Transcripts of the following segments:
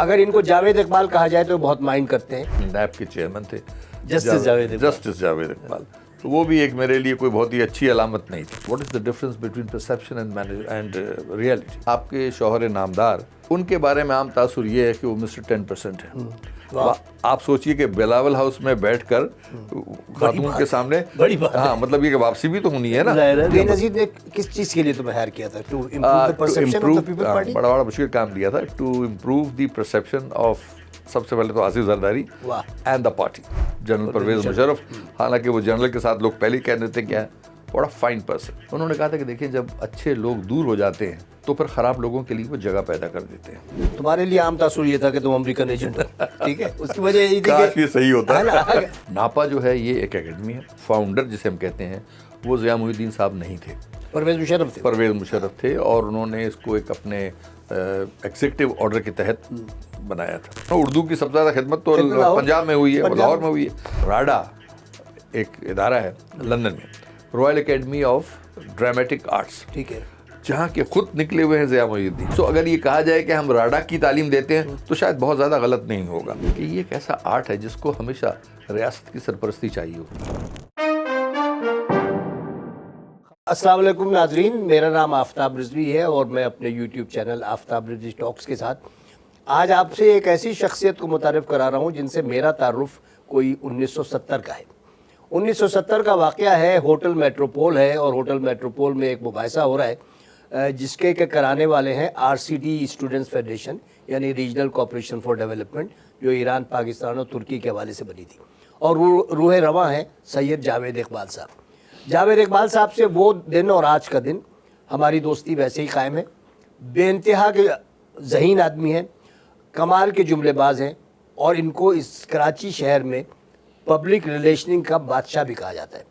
اگر ان کو جاوید اقبال کہا جائے تو بہت مائنڈ کرتے ہیں. نیب کے چیئرمین تھے جسٹس جاوید اقبال. تو وہ بھی ایک میرے لیے کوئی بہت ہی اچھی علامت نہیں تھی. What is the difference between perception and reality. آپ کے شوہر نامدار، ان کے بارے میں عام تاثر یہ ہے کہ وہ مسٹر 10% ہے. آپ سوچئے کہ بلاول ہاؤس میں بیٹھ کر خاتون کے سامنے، ہاں مطلب یہ کہ واپسی بھی تو ہونی ہے نا. بے نظیر نے کس چیز کے لیے تمہیں ہائر کیا تھا؟ To improve the perception of the people party. بڑا مشکل کام دیا تھا، to improve the perception of, سب سے پہلے تو Asif Zardari and the party, general Pervez Musharraf. حالانکہ وہ جنرل کے ساتھ لوگ پہلے ہی کہہ دیتے کیا ہے بڑا فائن پرسن. انہوں نے کہا تھا کہ دیکھیں جب اچھے لوگ دور ہو جاتے ہیں تو پھر خراب لوگوں کے لیے وہ جگہ پیدا کر دیتے ہیں. تمہارے لیے عام تاثر یہ تھا کہ تم امریکن ایجنٹ ہو، ٹھیک ہے، اس کی وجہ یہ تھی کہ یہ صحیح ہوتا ہے. ناپا جو ہے یہ ایک اکیڈمی ہے. فاؤنڈر جسے ہم کہتے ہیں وہ ضیاء محی الدین صاحب نہیں تھے، پرویز مشرف تھے، اور انہوں نے اس کو ایک اپنے ایگزیکٹو آرڈر کے تحت بنایا تھا. اردو کی سب سے زیادہ خدمت تو پنجاب میں ہوئی ہے، لاہور میں ہوئی ہے. راڈا ایک ادارہ ہے لندن میں، Royal academy of dramatic arts, ٹھیک ہے، جہاں کے خود نکلے ہوئے ہیں ضیاء محی الدین. سو اگر یہ کہا جائے کہ ہم راڈا کی تعلیم دیتے ہیں تو شاید بہت زیادہ غلط نہیں ہوگا، کہ یہ ایک ایسا آرٹ ہے جس کو ہمیشہ ریاست کی سرپرستی چاہیے ہوگی. السلام علیکم ناظرین، میرا نام آفتاب رضوی ہے اور میں اپنے یوٹیوب چینل آفتاب رضوی ٹاکس کے ساتھ آج آپ سے ایک ایسی شخصیت کو متعارف کرا رہا ہوں جن سے میرا تعارف کوئی 1970 کا ہے. 1970 کا واقعہ ہے، ہوٹل میٹروپول ہے، اور ہوٹل میٹروپول میں ایک مباحثہ ہو رہا ہے جس کے کرانے والے ہیں RCD اسٹوڈنٹس فیڈریشن، یعنی ریجنل کوآپریشن فار ڈیولپمنٹ، جو ایران، پاکستان اور ترکی کے حوالے سے بنی تھی. اور روح رواں ہیں سید جاوید اقبال صاحب. جاوید اقبال صاحب سے وہ دن اور آج کا دن ہماری دوستی ویسے ہی قائم ہے. بے انتہا کے ذہین آدمی ہیں، کمال کے جملے باز ہیں، اور ان کو اس کراچی شہر میں پبلک ریلیشننگ کا بادشاہ بھی کہا جاتا ہے.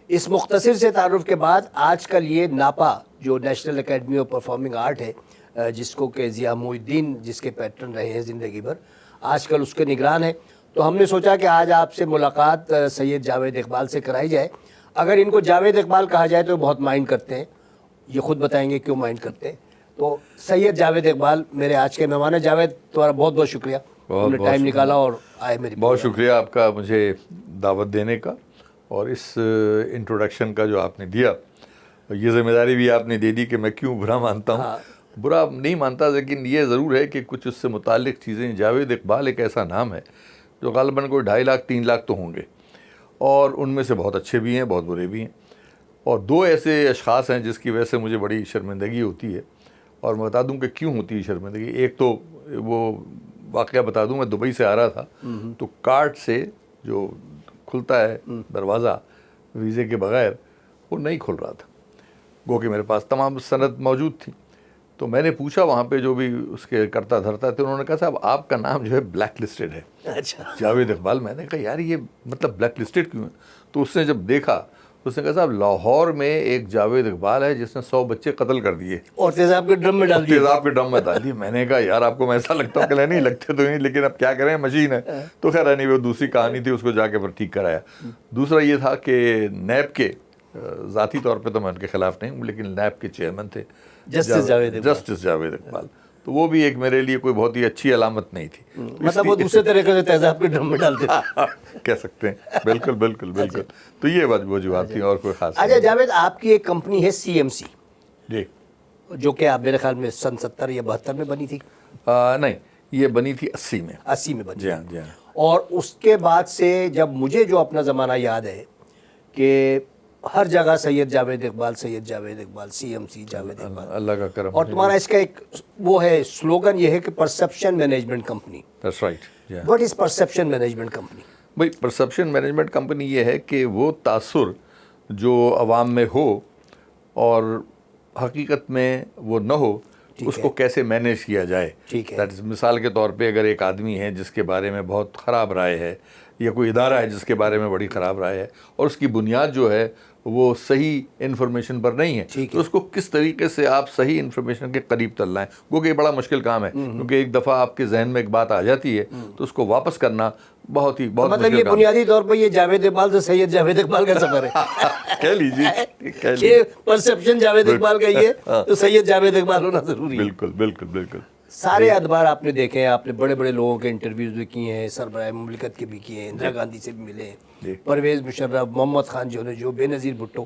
اس مختصر سے تعارف کے بعد آج کل یہ ناپا جو national Academy of performing art ہے، جس کو کہ ضیاء محی الدین جس کے پیٹرن رہے ہیں زندگی بھر، آج کل اس کے نگران ہیں. تو ہم نے سوچا کہ آج آپ سے ملاقات سید جاوید اقبال سے کرائی جائے. اگر ان کو جاوید اقبال کہا جائے تو بہت مائنڈ کرتے ہیں، یہ خود بتائیں گے کیوں مائنڈ کرتے ہیں. تو سید جاوید اقبال میرے آج کے مہمان ہیں. جاوید تمہارا بہت بہت شکریہ، تم نے ٹائم نکالا اور آئے میری. بہت شکریہ آپ کا مجھے دعوت دینے کا، اور اس انٹروڈکشن کا جو آپ نے دیا. یہ ذمہ داری بھی آپ نے دے دی کہ میں کیوں برا مانتا ہوں. برا نہیں مانتا، لیکن یہ ضرور ہے کہ کچھ اس سے متعلق چیزیں. جاوید اقبال ایک ایسا نام ہے جو غالباً کوئی 2.5 لاکھ 3 لاکھ تو ہوں گے، اور ان میں سے بہت اچھے بھی ہیں، بہت برے بھی ہیں. اور 2 ایسے اشخاص ہیں جس کی وجہ سے مجھے بڑی شرمندگی ہوتی ہے، اور میں بتا دوں کہ کیوں ہوتی ہے شرمندگی. ایک تو وہ واقعہ بتا دوں، میں دبئی سے آ رہا تھا تو کارٹ سے جو کھلتا ہے دروازہ ویزے کے بغیر، وہ نہیں کھل رہا تھا، گو کہ میرے پاس تمام سند موجود تھی. تو میں نے پوچھا وہاں پہ جو بھی اس کے کرتا دھرتا تھے، انہوں نے کہا صاحب آپ کا نام جو ہے بلیک لسٹڈ ہے. اچھا، جاوید اقبال. میں نے کہا یار یہ مطلب بلیک لسٹڈ کیوں ہے؟ تو اس نے جب دیکھا، اس نے کہا صاحب لاہور میں ایک جاوید اقبال ہے جس نے 100 بچے قتل کر دیے اور تیزاب کے ڈرم میں ڈال دیے. تیزاب کے ڈرم میں ڈال دیے. میں نے کہا یار آپ کو میں ایسا لگتا ہوں کہ نہیں لگتے تو نہیں، لیکن اب کیا کریں، مشین ہے. تو خیر نہیں، وہ دوسری کہانی تھی، اس کو جا کے پھر ٹھیک کرایا. دوسرا یہ تھا کہ نیب کے ذاتی طور پہ تو میں ان کے خلاف نہیں ہوں، لیکن نیب کے چیئرمین تھے جسٹس جاوید اقبال. تو وہ بھی ایک میرے لیے کوئی بہت ہی اچھی علامت نہیں تھی. مطلب وہ دوسرے طریقے سے تیزاب کے ڈرم میں ڈالتے کہہ سکتے ہیں. بالکل بالکل بالکل. تو یہ وجوہات تھیں اور کوئی خاص. اچھا جاوید، آپ کی ایک کمپنی ہے CMC، جی، جو کہ آپ میرے خیال میں سن 70 یا 72 میں بنی تھی. نہیں، یہ بنی تھی 80 میں. 80 میں بنی. جی ہاں جی ہاں. اور اس کے بعد سے جب مجھے جو اپنا زمانہ یاد ہے کہ ہر جگہ سید جاوید اقبال، سید جاوید اقبال، CMC جاوید اقبال، اللہ کا کرم. اور تمہارا اس کا ایک وہ ہے سلوگن، یہ ہے کہ perception management company. That's right. What is perception management company؟ بھائی پرسیپشن مینجمنٹ کمپنی یہ ہے کہ وہ تاثر جو عوام میں ہو اور حقیقت میں وہ نہ ہو، اس کو کیسے مینیج کیا جائے. ٹھیک ہے. مثال کے طور پہ اگر ایک آدمی ہے جس کے بارے میں بہت خراب رائے ہے، یا کوئی ادارہ ہے جس کے بارے میں بڑی خراب رائے ہے، اور اس کی بنیاد جو ہے وہ صحیح انفارمیشن پر نہیں ہے، تو اس کو کس طریقے سے آپ صحیح انفارمیشن کے قریب تل لائیں. وہ کہ یہ بڑا مشکل کام ہے، کیونکہ ایک دفعہ آپ کے ذہن میں ایک بات آ جاتی ہے تو اس کو واپس کرنا بہت مطلب یہ بنیادی طور پر یہ جاوید اقبال سے سید جاوید اقبال کا سفر ہے. کہہ لیجیے یہ پرسیپشن جاوید اقبال کا ہی ہے تو سید جاوید اقبال ہونا ضروری ہے. بالکل بالکل بالکل. سارے ادوار آپ نے دیکھے ہیں, آپ نے بڑے بڑے لوگوں کے انٹرویوز بھی کیے ہیں, سربراہ مملکت کے بھی کیے ہیں, اندرا گاندھی سے بھی ملے ہیں, پرویز مشرف, محمد خان جو بے نظیر بھٹو.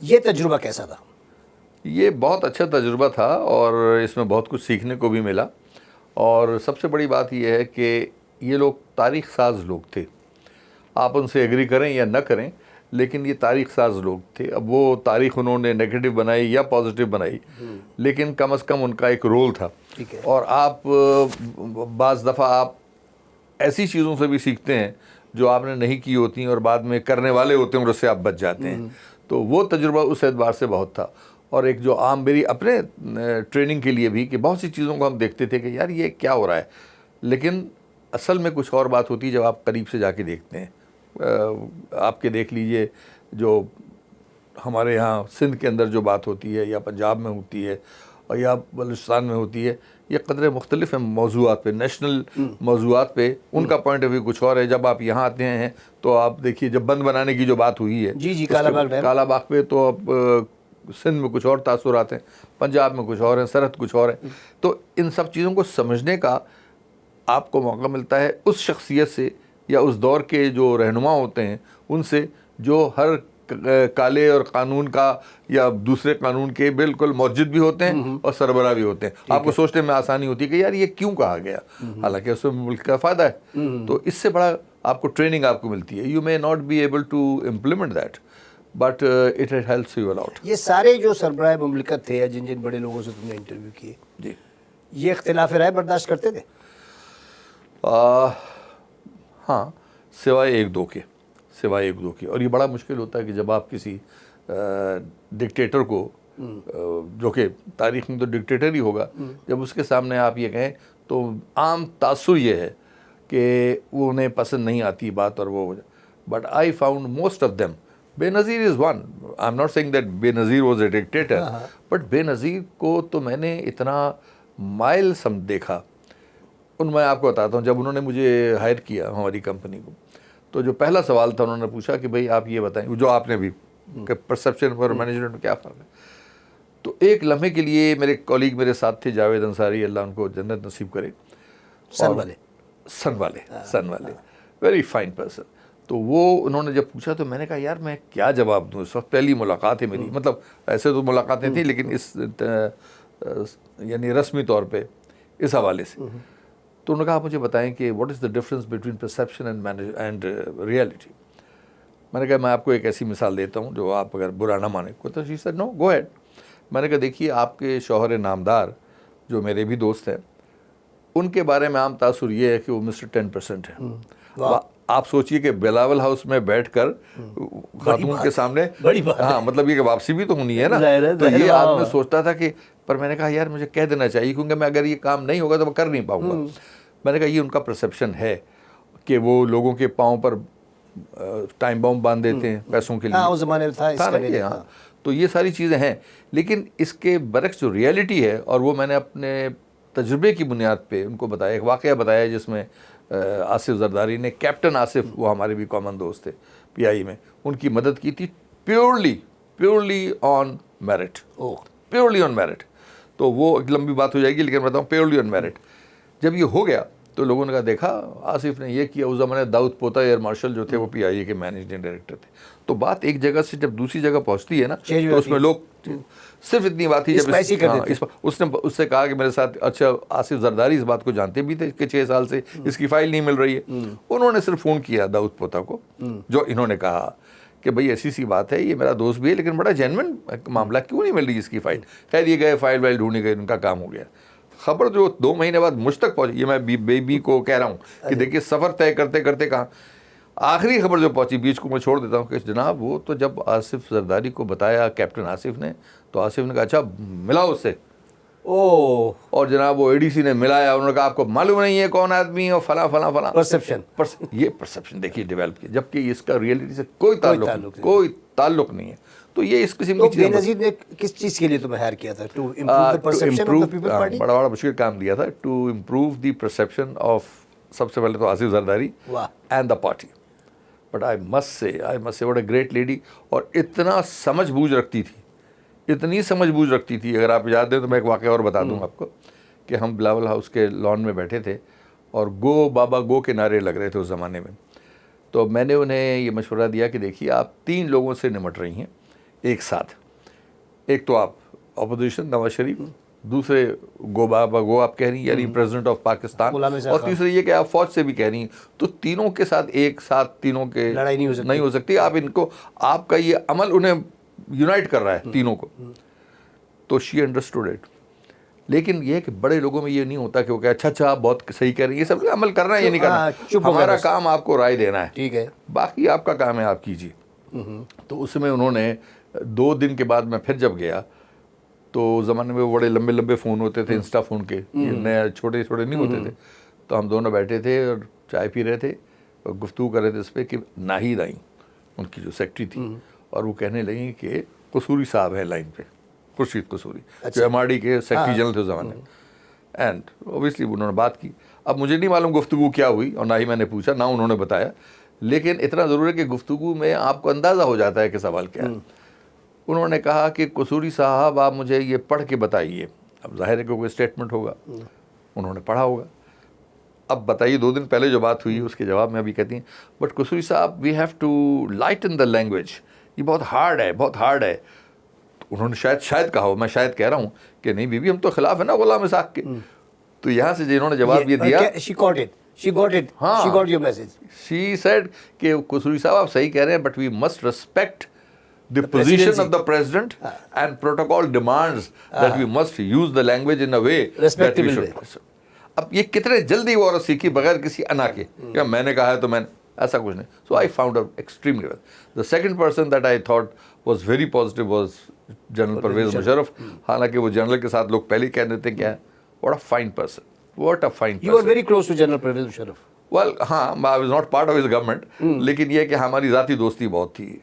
یہ تجربہ کیسا تھا؟ یہ بہت اچھا تجربہ تھا اور اس میں بہت کچھ سیکھنے کو بھی ملا. اور سب سے بڑی بات یہ ہے کہ یہ لوگ تاریخ ساز لوگ تھے. آپ ان سے ایگری کریں یا نہ کریں, لیکن یہ تاریخ ساز لوگ تھے. اب وہ تاریخ انہوں نے نیگیٹو بنائی یا پازیٹیو بنائی, لیکن کم از کم ان کا ایک رول تھا. اور آپ بعض دفعہ آپ ایسی چیزوں سے بھی سیکھتے ہیں جو آپ نے نہیں کی ہوتی ہیں اور بعد میں کرنے والے ہوتے ہیں اور اس سے آپ بچ جاتے ہیں. تو وہ تجربہ اس اعتبار سے بہت تھا. اور ایک جو عام میری اپنے ٹریننگ کے لیے بھی کہ بہت سی چیزوں کو ہم دیکھتے تھے کہ یار یہ کیا ہو رہا ہے, لیکن اصل میں کچھ اور بات ہوتی ہے جب آپ قریب سے جا کے دیکھتے ہیں. آپ کے دیکھ لیجئے جو ہمارے یہاں سندھ کے اندر جو بات ہوتی ہے یا پنجاب میں ہوتی ہے اور یا بلوچستان میں ہوتی ہے, یہ قدرے مختلف ہیں موضوعات پہ, نیشنل موضوعات پہ. ان کا پوائنٹ آف ویو کچھ اور ہے. جب آپ یہاں آتے ہیں تو آپ دیکھیے جب بند بنانے کی جو بات ہوئی ہے جی کالا باغ پہ, تو اب سندھ میں کچھ اور تاثرات ہیں, پنجاب میں کچھ اور ہیں, سرحد کچھ اور ہیں. تو ان سب چیزوں کو سمجھنے کا آپ کو موقع ملتا ہے اس شخصیت سے یا اس دور کے جو رہنما ہوتے ہیں ان سے, جو ہر کالے اور قانون کا یا دوسرے قانون کے بالکل موجد بھی ہوتے ہیں اور سربراہ بھی ہوتے ہیں. آپ کو سوچنے میں آسانی ہوتی ہے کہ یار یہ کیوں کہا گیا, حالانکہ اس میں ملک کا فائدہ ہے. تو اس سے بڑا آپ کو ٹریننگ آپ کو ملتی ہے. You may not be able to implement that but it helps you a lot. یہ سارے جو سربراہ مملکت تھے یا جن جن بڑے لوگوں سے تم نے انٹرویو کیے, جی, یہ اختلاف رائے برداشت کرتے تھے؟ ہاں, سوائے ایک دو کے. اور یہ بڑا مشکل ہوتا ہے کہ جب آپ کسی ڈکٹیٹر کو, جو کہ تاریخ میں تو ڈکٹیٹر ہی ہوگا, جب اس کے سامنے آپ یہ کہیں تو عام تاثر یہ ہے کہ وہ انہیں پسند نہیں آتی بات. اور وہ but I found most of them. Benazir is one. I am not seeing that Benazir was a dictator, but Benazir کو تو میں نے اتنا مائل دیکھا. میں آپ کو بتاتا ہوں, جب انہوں نے مجھے ہائر کیا ہماری کمپنی کو, تو جو پہلا سوال تھا انہوں نے پوچھا کہ بھئی آپ یہ بتائیں, جو آپ نے بھی کہ پرسیپشن اور مینجمنٹ میں کیا فرق ہے. تو ایک لمحے کے لیے میرے کولیگ میرے ساتھ تھے, جاوید انصاری, اللہ ان کو جنت نصیب کرے, سن والے ویری فائن پرسن. تو وہ انہوں نے جب پوچھا تو میں نے کہا یار میں کیا جواب دوں, اس وقت پہلی ملاقات ہے میری. مطلب ایسے تو ملاقاتیں تھیں لیکن اس یعنی رسمی طور پہ اس حوالے سے. تو انہوں نے کہا آپ مجھے بتائیں کہ what is the difference between perception and reality. میں نے کہا میں آپ کو ایک ایسی مثال دیتا ہوں جو آپ اگر برا نہ مانیں. تو she said no go head. میں نے کہا دیکھیے آپ کے شوہر نامدار جو میرے بھی دوست ہیں, ان کے بارے میں عام تاثر یہ ہے کہ وہ مسٹر 10% ہے. آپ سوچئے کہ بلاول ہاؤس میں بیٹھ کر خاتون کے سامنے, ہاں مطلب یہ کہ واپسی بھی تو ہونی ہے نا, تو یہ آدمی سوچتا تھا کہ, پر میں نے کہا یار مجھے کہہ دینا چاہیے کیونکہ میں اگر یہ کام نہیں ہوگا تو میں کر نہیں پاؤں گا. میں نے کہا یہ ان کا پرسیپشن ہے کہ وہ لوگوں کے پاؤں پر ٹائم بام باندھ دیتے ہیں پیسوں کے لیے. ہاں اس زمانے میں تھا نہیں. ہاں تو یہ ساری چیزیں ہیں, لیکن اس کے برعکس جو ریئلٹی ہے, اور وہ میں نے اپنے تجربے کی بنیاد پہ ان کو بتایا. ایک واقعہ بتایا جس میں آصف زرداری نے, کیپٹن آصف, وہ ہمارے بھی کامن دوست تھے پی آئی میں, ان کی مدد کی تھی purely on merit. Purely on merit. تو وہ ایک لمبی بات ہو جائے گی لیکن بتاؤں پیورلی آن میرٹ. جب یہ ہو گیا تو لوگوں نے کہا دیکھا آصف نے یہ کیا. اس زمانے داؤد پوتا ایئر مارشل جو تھے وہ پی آئی اے کے مینیجنگ ڈائریکٹر تھے. تو بات ایک جگہ سے جب دوسری جگہ پہنچتی ہے نا, تو اس میں لوگ صرف اتنی بات تھی جب اس نے اس سے کہا کہ میرے ساتھ, اچھا آصف زرداری اس بات کو جانتے بھی تھے کہ 6 سال سے اس کی فائل نہیں مل رہی ہے. انہوں نے صرف فون کیا داؤد پوتا کو, جو انہوں نے کہا کہ بھئی ایسی سی بات ہے, یہ میرا دوست بھی ہے لیکن بڑا جینوئن معاملہ, کیوں نہیں مل رہی اس کی فائل. خیر یہ گئے فائل وائل ڈھونڈنے گئے, ان کا کام ہو گیا. خبر جو 2 مہینے بعد مجھ تک پہنچی, یہ میں بیبی کو کہہ رہا ہوں کہ دیکھیے سفر طے کرتے کرتے کہاں آخری خبر جو پہنچی, بیچ کو میں چھوڑ دیتا ہوں کہ جناب وہ تو جب آصف زرداری کو بتایا کیپٹن آصف نے, تو آصف نے کہا اچھا ملا اس سے. اور جناب وہ اے ڈی سی نے ملایا, انہوں نے کہا آپ کو معلوم نہیں ہے کون آدمی ہے, اور فلاں. یہ پرسیپشن دیکھیے ڈیولپ کیا, جبکہ اس کا ریئلٹی سے کوئی تعلق نہیں ہے. تو یہ اس قسم کی چیز. بے نظیر نے کس چیز کے لیے تمہیں ہائر کیا تھا؟ To improve the perception of the people party. بڑا مشکل کام دیا تھا, to improve the perception of, سب سے پہلے تو Asif Zardari and the party. But I must say what a great lady. اور اتنا سمجھ بوجھ رکھتی تھی, اتنی سمجھ بوجھ رکھتی تھی. اگر آپ یاد دیں تو میں ایک واقعہ اور بتا دوں آپ کو کہ ہم بلاول ہاؤس کے لان میں بیٹھے تھے اور گو بابا گو کے نعرے لگ رہے تھے اس زمانے میں. تو میں نے انہیں یہ مشورہ دیا کہ دیکھیے آپ 3 لوگوں سے نمٹ رہی ہیں ایک ساتھ. ایک تو آپ اپوزیشن نواز شریف, دوسرے گو بابا گو آپ کہہ رہی ہیں یعنی پریزیڈنٹ آف پاکستان, اور تیسرے یہ کہ آپ فوج سے بھی کہہ رہی ہیں. تو تینوں کے ساتھ ایک ساتھ تینوں کے لڑائی نہیں ہو سکتی. آپ ان کو, آپ کا یہ عمل انہیں یونائٹ کر رہا ہے تینوں کو. تو شی انڈرسٹوڈ اٹ. لیکن یہ کہ بڑے لوگوں میں یہ نہیں ہوتا کہ وہ کہ اچھا آپ بہت صحیح کہہ رہی ہیں, یہ سب عمل کرنا ہے یہ نہیں کرنا, ہمارا کام آپ کو رائے دینا ہے, ٹھیک ہے, باقی آپ کا کام ہے آپ کیجیے. تو اس میں انہوں نے 2 دن کے بعد میں پھر جب گیا تو زمانے میں وہ بڑے لمبے لمبے فون ہوتے تھے, انسٹا فون کے, نئے چھوٹے چھوٹے نہیں ہوتے تھے. تو ہم دونوں بیٹھے تھے اور چائے پی رہے تھے اور گفتگو کر رہے تھے اس پہ کہ ناہید آئیں, ان کی جو سیکٹری تھی, اور وہ کہنے لگیں کہ قصوری صاحب ہے لائن پہ, خورشید قصوری, جو ایم آر ڈی کے سیکٹری جنرل تھے اس زمانے میں. اینڈ اوبیسلی انہوں نے بات کی. اب مجھے نہیں معلوم گفتگو کیا ہوئی اور نہ ہی میں نے پوچھا, نہ انہوں نے بتایا, لیکن اتنا ضرور ہے کہ گفتگو میں آپ کو اندازہ ہو جاتا ہے کہ سوال کیا ہے. انہوں نے کہا کہ قصوری صاحب آپ مجھے یہ پڑھ کے بتائیے. اب ظاہر ہے کہ کوئی اسٹیٹمنٹ ہوگا, انہوں نے پڑھا ہوگا. اب بتائیے 2 دن پہلے جو بات ہوئی اس کے جواب میں ابھی کہتی ہیں بٹ قصوری صاحب we have to lighten the language, یہ بہت ہارڈ ہے, بہت ہارڈ ہے. انہوں نے شاید کہا ہو, میں شاید کہہ رہا ہوں کہ نہیں بیوی ہم تو خلاف ہے نا غلام اسحاق کے. تو یہاں سے جنہوں نے جواب یہ دیا, شی سیڈ کہ قصوری صاحب آپ صحیح کہہ رہے ہیں but we must respect the position of the president and protocol demands that we must use the language in a way that we should. اب یہ کتنے جلدی وہ عورت سیکھی بغیر کسی انا کے, کہ میں نے کہا ہے تو میں نے, ایسا کچھ نہیں. So I found her extremely well. The second person that I thought was very positive was General Pervez Musharraf. حالانکہ وہ جنرل کے ساتھ لوگ پہلے ہی کہہ دیتے ہیں کیا ہے, what a fine person, what a fine person. You were very close to General Pervez Musharraf. Well, ہاں, I was not part of his government, لیکن یہ کہ ہماری ذاتی دوستی بہت تھی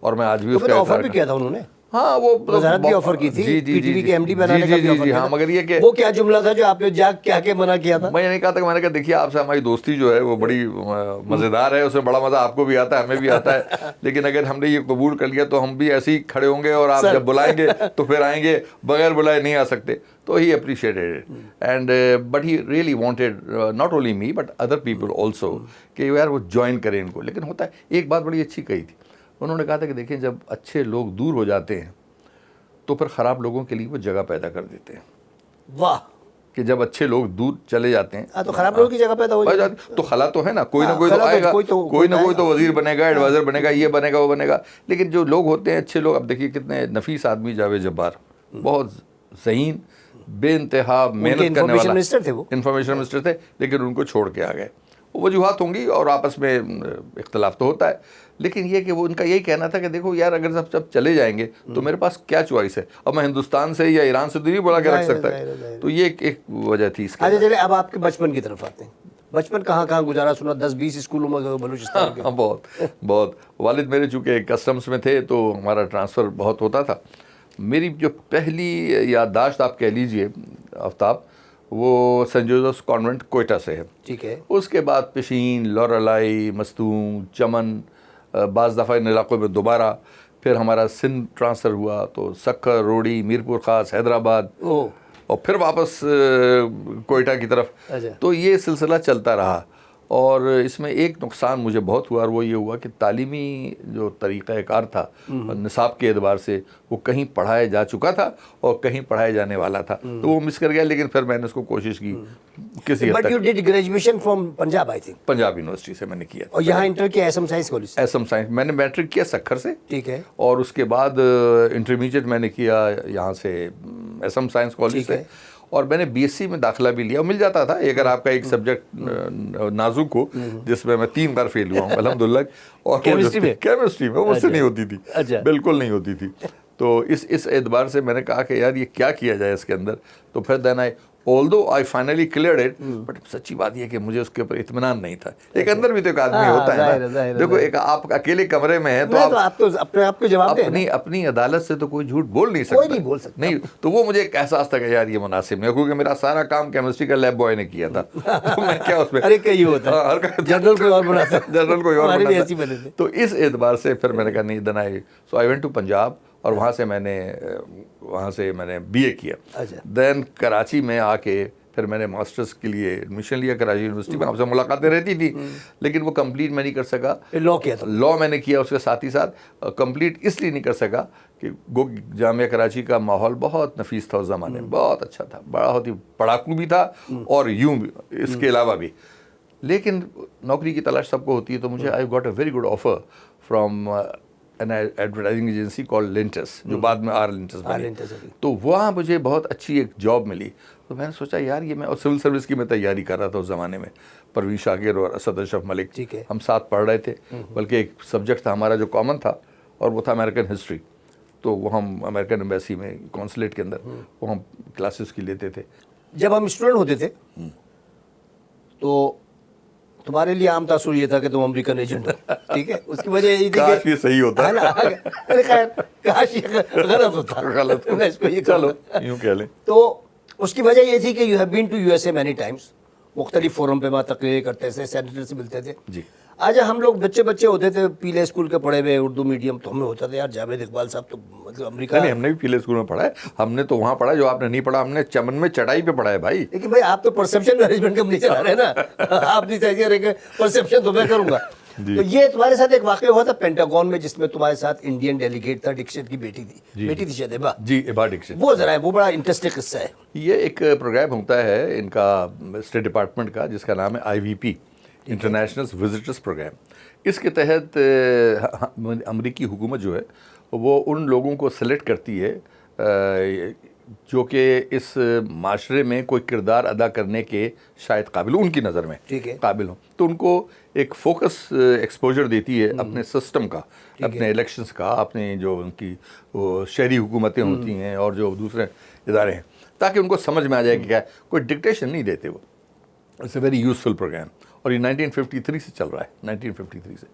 اور میں آج بھی اس کا آفر بھی کیا تھا انہوں نے, ہاں وہ وزارت بھی آفر کی تھی, پی ٹی وی کے ایم ڈی بنانے کا بھی آفر کیا تھا. مگر یہ کہ وہ کیا جملہ تھا جو آپ نے جا کیا کہ منع کیا تھا؟ میں نے کہا تھا کہ میں نے کہا دیکھیے آپ سے ہماری دوستی جو ہے وہ بڑی مزیدار ہے, اس میں بڑا مزہ آپ کو بھی آتا ہے, ہمیں بھی آتا ہے, لیکن اگر ہم نے یہ قبول کر لیا تو ہم بھی ایسے ہی کھڑے ہوں گے اور آپ جب بلائیں گے تو پھر آئیں گے, بغیر بلائے نہیں آ سکتے. تو he appreciated it, and but he really wanted not only me but other people also کہ یار وہ جوائن کریں ان کو. لیکن ہوتا ہے ایک بات بڑی اچھی کہی تھی, انہوں نے کہا تھا کہ دیکھیں جب اچھے لوگ دور ہو جاتے ہیں تو پھر خراب لوگوں کے لیے وہ جگہ پیدا کر دیتے ہیں. واہ, کہ جب اچھے لوگ دور چلے جاتے ہیں تو خراب لوگوں کی جگہ پیدا ہو جاتی ہے. تو خلا تو ہے نا, کوئی نہ کوئی تو آئے گا, کوئی نہ کوئی تو وزیر بنے گا, ایڈوائزر بنے گا, یہ بنے گا وہ بنے گا. لیکن جو لوگ ہوتے ہیں اچھے لوگ, اب دیکھیے کتنے نفیس آدمی جاوید جبار, بہت ذہین, بے انتہا محنت کرنے والا, انفارمیشن منسٹر تھے, لیکن ان کو چھوڑ کے آ گئے. وجوہات ہوں گی اور آپس میں اختلاف تو ہوتا ہے, لیکن یہ کہ وہ ان کا یہی کہنا تھا کہ دیکھو یار اگر سب چلے جائیں گے تو میرے پاس کیا چوائس ہے, اب میں ہندوستان سے یا ایران سے تو نہیں بولا کے رکھ سکتا ہے. تو یہ ایک وجہ تھی اس کی. اچھا چلے اب آپ کے بچپن کی طرف آتے ہیں. بچپن کہاں کہاں گزارا, سنا 10-20 اسکولوں میں بلوچستان کے؟ بہت. والد میرے چونکہ کسٹمس میں تھے تو ہمارا ٹرانسفر بہت ہوتا تھا. میری جو پہلی یادداشت آپ کہہ لیجئے آفتاب, وہ سینٹ جوزفس کانوینٹ کوئٹہ سے ہے. ٹھیک ہے. اس کے بعد پشین, لورالائی, مستون, چمن, بعض دفعہ ان علاقوں میں دوبارہ, پھر ہمارا سندھ ٹرانسفر ہوا تو سکھر, روڑی, میرپور خاص, حیدرآباد, اور پھر واپس کوئٹہ کی طرف. تو یہ سلسلہ چلتا رہا. اور اس میں ایک نقصان مجھے بہت ہوا, اور وہ یہ ہوا کہ تعلیمی جو طریقہ کار تھا نصاب کے اعتبار سے وہ کہیں پڑھایا جا چکا تھا اور کہیں پڑھایا جانے والا تھا, تو وہ مس کر گیا. لیکن پھر میں نے اس کو کوشش کی کسی حد تک. But you did graduation from Punjab, I think Punjab university سے میں نے کیا. اور یہاں انٹر کیا S M science college? S M science. میں نے میٹرک کیا سکھر سے, ٹھیک ہے, اور اس کے بعد انٹرمیڈیٹ میں نے کیا یہاں سے ایس ایم سائنس کالج سے, اور میں نے بی ایس سی میں داخلہ بھی لیا. مل جاتا تھا اگر آپ کا ایک سبجیکٹ نازک ہو, جس میں 3 بار فیل ہوا ہوں الحمدللہ, اور کیمسٹری میں مجھ سے نہیں ہوتی تھی, بالکل نہیں ہوتی تھی. تو اس اعتبار سے میں نے کہا کہ یار یہ کیا کیا جائے اس کے اندر. تو پھر دین although I finally cleared it, but سچی بات یہ کہ مجھے اس کے اوپر اطمینان نہیں تھا. ایک اندر بھی تو ایک آدمی ہوتا ہے نا, دیکھو ایک آپ اکیلے کمرے میں ہیں تو آپ تو اپنے آپ کو جواب دیں, اپنی عدالت سے تو کوئی جھوٹ بول نہیں سکتا, نہیں. تو وہ مجھے ایک احساس تھا کہ یار یہ مناسب نہیں, کیونکہ میرا سارا کام کیمسٹری کا لیب بوائے نے کیا تھا, تو میں کیا اس میں جنرل کوئی اور بنا سکتا, جنرل کوئی اور بنا سکتا. تو اس اعتبار سے پھر میں نے کہا نہیں دن سو آئی وینٹ ٹو پنجاب, اور وہاں سے میں نے بی اے کیا. دین کراچی میں آ کے پھر میں نے ماسٹرز کے لیے ایڈمیشن لیا کراچی یونیورسٹی میں. آپ سے ملاقاتیں رہتی تھی لیکن وہ کمپلیٹ میں نہیں کر سکا. لا کیا تھا؟ لا میں نے کیا اس کے ساتھ ہی ساتھ. کمپلیٹ اس لیے نہیں کر سکا کہ گو جامعہ کراچی کا ماحول بہت نفیس تھا اس زمانے میں, بہت اچھا تھا, بہت ہی پڑھاکو بھی تھا اور یوں بھی اس کے علاوہ بھی. لیکن نوکری کی تلاش سب کو ہوتی ہے, تو مجھے I got a very good offer from an advertising agency called Lintas, جو بعد میں آر لینٹس بنی. تو وہاں مجھے بہت اچھی ایک جاب ملی. تو میں نے سوچا یار یہ میں, اور سول سروس کی میں تیاری کر رہا تھا اس زمانے میں. پروین شاکر اور اسد اشرف ملک ہم ساتھ پڑھ رہے تھے, بلکہ ایک سبجیکٹ تھا ہمارا جو کامن تھا, اور وہ تھا امریکن ہسٹری. تو وہ ہم امریکن ایمبیسی میں کونسلیٹ کے اندر وہ ہم کلاسز کی لیتے تھے. جب ہم اسٹوڈنٹ ہوتے تھے تو تمہارے لیے عام تاثر یہ تھا کہ تم امریکن ایجنٹ ہو, ٹھیک ہے. اس کی وجہ یہ تھی کاش یہ صحیح ہوتا ہے نا, خیر کاش یہ غلط ہوتا, غلط میں اس کو یہ چلو یوں کہہ لیں. تو اس کی وجہ یہ تھی کہ you have been to U S A many times, مختلف فورم پہ وہاں تقریریں کرتے تھے, سینیٹر سے ملتے تھے. جی آج ہم لوگ بچے ہوتے تھے پیلے اسکول کے پڑھے ہوئے اردو میڈیم, تو ہمیں ہوتا تھا یار جاوید اقبال صاحب تو مطلب امریکہ. نہیں, ہم نے بھی پیلے اسکول میں پڑھا ہے, ہم نے تو وہاں پڑھا جو آپ نے نہیں پڑھا, ہم نے چمن میں چٹائی پہ پڑھا ہے بھائی. لیکن بھائی آپ تو پرسیپشن مینجمنٹ کمپنی چلا رہے ہیں نا, آپ نہیں چاہیے رہے کہ پرسیپشن تو میں کروں گا. تو یہ تمہارے ساتھ ایک واقعہ ہوا تھا پینٹاگون میں, جس میں تمہارے ساتھ انڈین ڈیلیگیٹ تھا, ڈکسن کی بیٹی تھی شاید ایبا. جی ایبا ڈکسن. وہ ذرا وہ بڑا انٹرسٹنگ قصہ ہے. یہ ایک پروگرام ہوتا ہے ان کا اسٹیٹ ڈپارٹمنٹ کا, جس کا نام ہے IVP, انٹرنیشنل وزٹرس پروگرام. اس کے تحت امریکی حکومت جو ہے وہ ان لوگوں کو سلیکٹ کرتی ہے جو کہ اس معاشرے میں کوئی کردار ادا کرنے کے شاید قابل ہوں, ان کی نظر میں قابل ہوں. تو ان کو ایک فوکس ایکسپوجر دیتی ہے اپنے سسٹم کا, اپنے الیکشنز کا, اپنے جو ان کی وہ شہری حکومتیں ہوتی ہیں اور جو دوسرے ادارے ہیں, تاکہ ان کو سمجھ میں آ جائے کہ کیا ہے. کوئی ڈکٹیشن نہیں دیتے وہ. It's a very useful programme, اور یہ 1953 سے چل رہا ہے, 1953 سے.